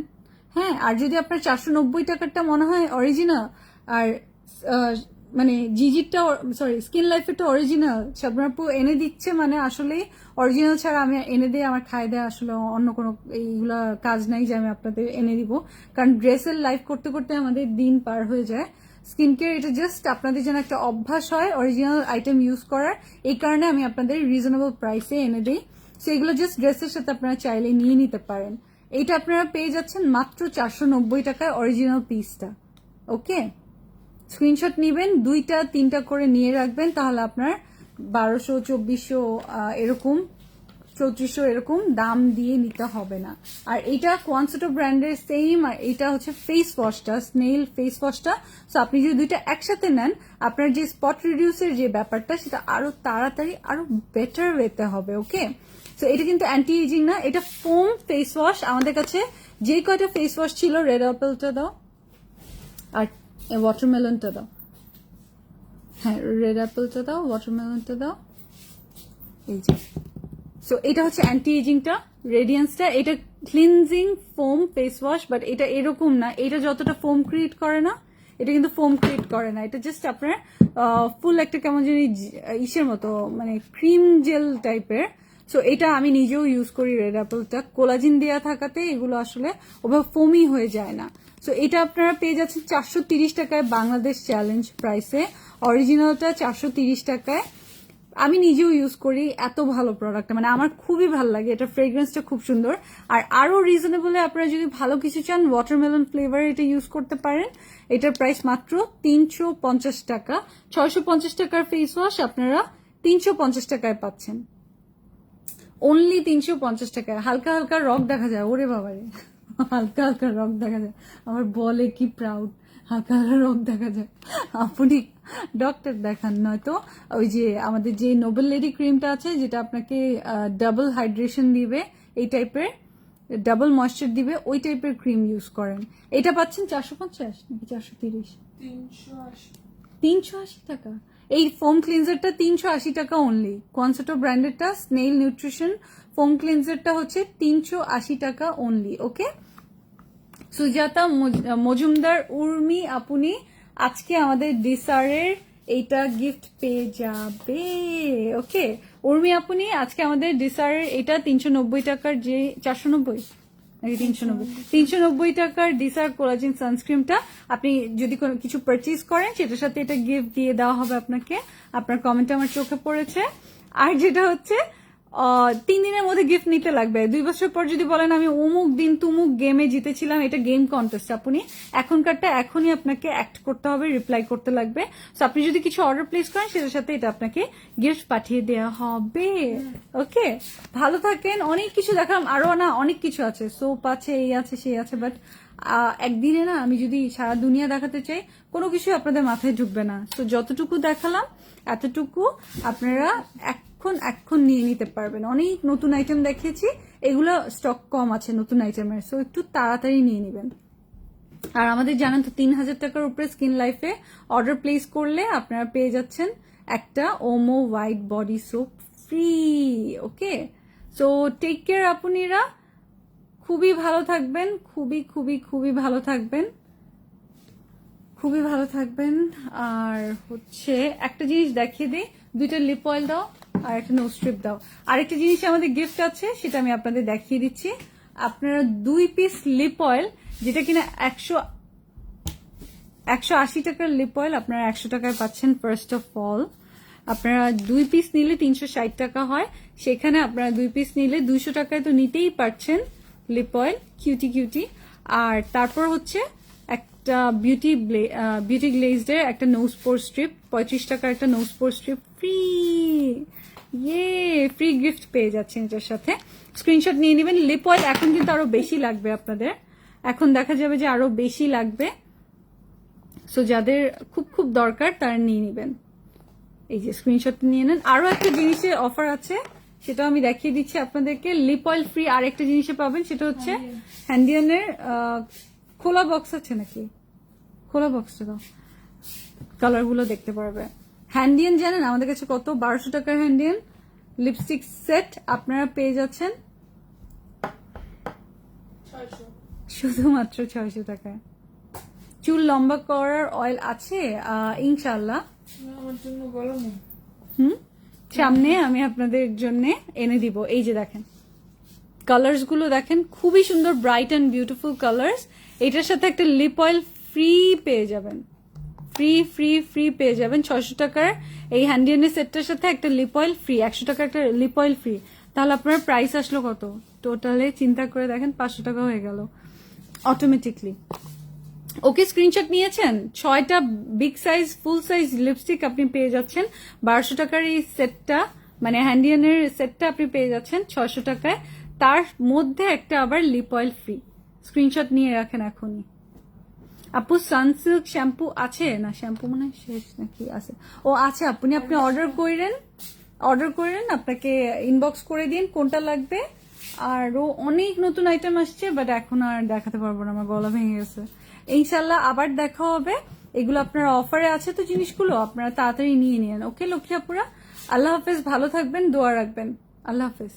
হ্যাঁ। আর যদি আপনার 490 টাকারটা মনে হয় অরিজিনাল, আর মানে জিজিটা সরি স্কিন লাইফেরটা অরিজিনাল শাবনাপু এনে দিচ্ছে, মানে আসলে অরিজিনাল ছাড়া আমি এনে দিয়ে আমার খাই দেয় আসলে অন্য কোনো এইগুলা কাজ নাই যে আমি আপনাদের এনে দিব, কারণ ড্রেসের লাইফ করতে করতে আমাদের দিন পার হয়ে যায়। স্কিন কেয়ার এটা জাস্ট আপনাদের যেন একটা অভ্যাস হয় অরিজিনাল আইটেম ইউজ করার, এই কারণে আমি আপনাদের রিজনেবল প্রাইসে এনে দিই। সো এগুলো জাস্ট ড্রেসের সাথে আপনারা চাইলে নিয়ে নিতে পারেন। এইটা আপনারা পেয়ে যাচ্ছেন মাত্র 490 টাকায় অরিজিনাল পিসটা, ওকে। স্ক্রিনশট নিবেন, 2টা 3টা করে নিয়ে রাখবেন, তাহলে আপনার 1200 2400 এরকম 3400 এরকম দাম দিয়ে নিতে হবে না। আর এটা কোয়ানসোটো ব্র্যান্ডের সেম, আর এটা হচ্ছে ফেস ওয়াশটা, স্নেইল ফেস ওয়াশটা। সো আপনি যদি দুইটা একসাথে নেন আপনার যে স্পট রিডিউসের যে ব্যাপারটা সেটা আরো তাড়াতাড়ি আরো বেটার ওয়েতে হবে, ওকে। সো এটা কিন্তু অ্যান্টি এজিং না, এটা ফোম ফেস ওয়াশ। আমাদের কাছে যে কয়টা ফেস ওয়াশ ছিল, রেড অ্যাপেলটা দাও আর ওয়াটারমেলনটা দাও, হ্যাঁ রেড অ্যাপেলটা দাও, ওয়াটারমেলনটা দাও, এই যে। সো এটা হচ্ছে অ্যান্টি এজিংটা, রেডিয়েন্সটা। এটা cleansing foam face wash, but এটা এরকম না, এটা যতটা ফোম ক্রিয়েট করে না এটা কিন্তু ফোম ক্রিয়েট করে না, এটা জাস্ট আপনার ফুল একটা কেমন জানি ইসের মতো, মানে ক্রিম জেল টাইপের। সো এটা আমি নিজেও ইউজ করি রেড অ্যাপেলটা, কোলাজিন দেওয়া থাকাতে এগুলো আসলে ওভাবে ফোমি হয়ে যায় না। সো এটা আপনারা পেয়ে যাচ্ছেন 430 টাকায় বাংলাদেশ চ্যালেঞ্জ প্রাইসে, অরিজিনালটা 430 টাকায়। আমি নিজেও ইউজ করি, এত ভালো প্রোডাক্ট, মানে আমার খুবই ভালো লাগে, এটা ফ্রেগ্রেন্সটা খুব সুন্দর। আর আরো রিজনেবলে আপনারা যদি ভালো কিছু চান ওয়াটারমেলন ফ্লেভার এটা ইউজ করতে পারেন, এটার প্রাইস মাত্র 350 টাকা। 650 টাকার ফেস ওয়াশ আপনারা 350 টাকায় পাচ্ছেন, অনলি 350 টাকায়। হালকা হালকা রক দেখা যায়, ওরে বাবারে হালকা হালকা রক দেখা যায়, আমার বলে কি প্রাউড, হালকা হালকা রক দেখা যায়। আপনি ডক্টর দেখান, নয়তো ওই যে আমাদের যে নোবেল লেডি ক্রিমটা আছে যেটা আপনাকে ডাবল হাইড্রেশন দিবে, এই টাইপের ডাবল ময়েশ্চার দিবে, ওই টাইপের ক্রিম ইউজ করেন। এটা পাচ্ছেন 450 নাকি 430? 380 টাকা। এই ফোম ক্লিনজারটা 380 টাকা অনলি। কোয়ানসোটো ব্র্যান্ডেরটা স্নেইল নিউট্রিশন ফোম ক্লিনজারটা হচ্ছে 380 টাকা অনলি, ওকে। সুজাতা মজুমদার, উর্মি আপনি আজকে আমাদের ডিসারের এইটা গিফট পেয়ে যাবে, ওকে। উর্মি আপনি আজকে আমাদের ডিসারের এটা 390 টাকার যে 490 নাকি 390 টাকার ডিসার কোলাজেন সানস্ক্রিনটা আপনি যদি কোনো কিছু পারচেজ করেন সেটার সাথে এটা গিফট দিয়ে দেওয়া হবে আপনাকে। আপনার কমেন্ট আমার চোখে পড়েছে। আর যেটা হচ্ছে 3 দিনের মধ্যে গিফট নিতে লাগবে। 2 বছর পর যদি বলেন আমি অমুক দিন তুমুক গেমে জিতেছিলাম, এটা গেম কন্টেস্ট, আপনি এখনকারটা এখনই আপনাকে অ্যাক্ট করতে হবে, রিপ্লাই করতে লাগবে। তো আপনি যদি কিছু অর্ডার প্লেস করেন সেটার সাথে এটা আপনাকে গিফট পাঠিয়ে দেওয়া হবে। ওকে, ভালো থাকেন। অনেক কিছু দেখালাম, আরো না অনেক কিছু আছে, সোপ আছে, এই আছে সেই আছে, বাট একদিনে না আমি যদি সারা দুনিয়া দেখাতে চাই কোনো কিছু আপনাদের মাথায় ঢুকবে না। তো যতটুকু দেখালাম এতটুকু আপনারা এখন নিয়ে নিতে পারবেন। অনেক নতুন আইটেম দেখিয়েছি, এগুলো স্টক কম আছে নতুন আইটেমের, সো একটু তাড়াতাড়ি নিয়ে নেবেন। আর আমাদের জানেন তো 3000 টাকার উপরে স্কিন লাইফে অর্ডার প্লেস করলে আপনারা পেয়ে যাচ্ছেন একটা ওমো হোয়াইট বডি সোপ ফ্রি। ওকে, সো টেক কেয়ার আপুনিরা, খুবই ভালো থাকবেন, খুবই খুবই খুবই ভালো থাকবেন, খুবই ভালো থাকবেন। আর হচ্ছে একটা জিনিস দেখিয়ে দিই, 2টা লিপ অয়েল দাও আর একটা নোজ স্ট্রিপ দাও। আরেকটা জিনিস আমাদের গিফট আছে, সেটা আমি আপনাদের দেখিয়ে দিচ্ছি। আপনারা 2 পিস লিপ অয়েল, যেটা কিনা 180 টাকার লিপ অয়েল আপনারা 100 টাকায় পাচ্ছেন। ফার্স্ট অফ অল আপনারা 2 পিস নিলে 360 টাকা হয়, সেখানে আপনারা 2 পিস নিলে 200 টাকায় তো নিতেই পারছেন লিপ অয়েল, কিউটি। আর তারপর হচ্ছে একটা বিউটি গ্লেজডের একটা নোজ পোর স্ট্রিপ, 35 টাকার একটা নোজ পোর স্ট্রিপ ফ্রি। ফ্রি গিফট পেয়ে যাচ্ছেন এটার সাথে। স্ক্রিনশট নিয়ে নেবেন। লিপ অয়েল এখন কিন্তু আরো বেশি লাগবে আপনাদের, এখন দেখা যাবে যে আরো বেশি লাগবে, সো যাদের খুব খুব দরকার তারা নিয়ে নেবেন। এই যে স্ক্রিনশট নিয়ে নেন। আরো একটা জিনিসের অফার আছে, সেটা আমি দেখিয়ে দিচ্ছি আপনাদেরকে। লিপ অয়েল ফ্রি আরেকটা জিনিসে পাবেন, সেটা হচ্ছে হ্যান্ডিয়ানের খোলা বক্স আছে নাকি, খোলা বক্সটা দাও, কালার গুলো দেখতে পারবে। হ্যান্ডিয়ান জানেন আমাদের কাছে কত, 1200 টাকার হ্যান্ডিয়ান লিপস্টিক সেট আপনারা পেয়ে যাচ্ছেন শুধুমাত্র 600 টাকায়। চুল লম্বা করার অয়েল আছে ইনশাল্লাহ, সামনে আমি আপনাদের জন্য এনে দিব। এই যে দেখেন কালার্স গুলো দেখেন, খুবই সুন্দর ব্রাইট অ্যান্ড বিউটিফুল কালার্স। এটার সাথে একটা লিপ অয়েল ফ্রি পেয়ে যাবেন, ফ্রি পেয়ে যাবেন। 600 টাকার এই হ্যান্ডিয়ানের সেটটার সাথে একটা লিপ অয়েল ফ্রি, 100 টাকা একটা লিপ অয়েল ফ্রি। তাহলে আপনার প্রাইস আসলো কত? টোটালে চিন্তা করে দেখেন 500 টাকা হয়ে গেল অটোমেটিকলি। ওকে, স্ক্রিনশট নিয়েছেন? 6টা big size full size lipstick আপনি পেয়ে যাচ্ছেন 1200 টাকার এই সেটটা, মানে হ্যান্ডিয়ানের সেটটা আপনি পেয়ে যাচ্ছেন 600 টাকায়, তার মধ্যে একটা আবার লিপ অয়েল ফ্রি। স্ক্রিনশট নিয়ে রাখেন এখনই। আপু সানসিল্ক শ্যাম্পু আছে না? শ্যাম্পু মনে হয় শেষ নাকি আছে? ও আছে, আপনি অর্ডার করেন, আপনাকে ইনবক্স করে দিন কোনটা লাগবে। আরও অনেক নতুন আইটেম আসছে, বাট এখন আর দেখাতে পারবো না, আমার গলা ভেঙে গেছে। ইনশাল্লাহ আবার দেখা হবে। এগুলো আপনার অফারে আছে তো জিনিসগুলো আপনারা তাড়াতাড়ি নিয়ে নিন। ওকে লক্ষ্মী আপুরা, আল্লাহ হাফেজ, ভালো থাকবেন, দোয়া রাখবেন, আল্লাহ হাফেজ।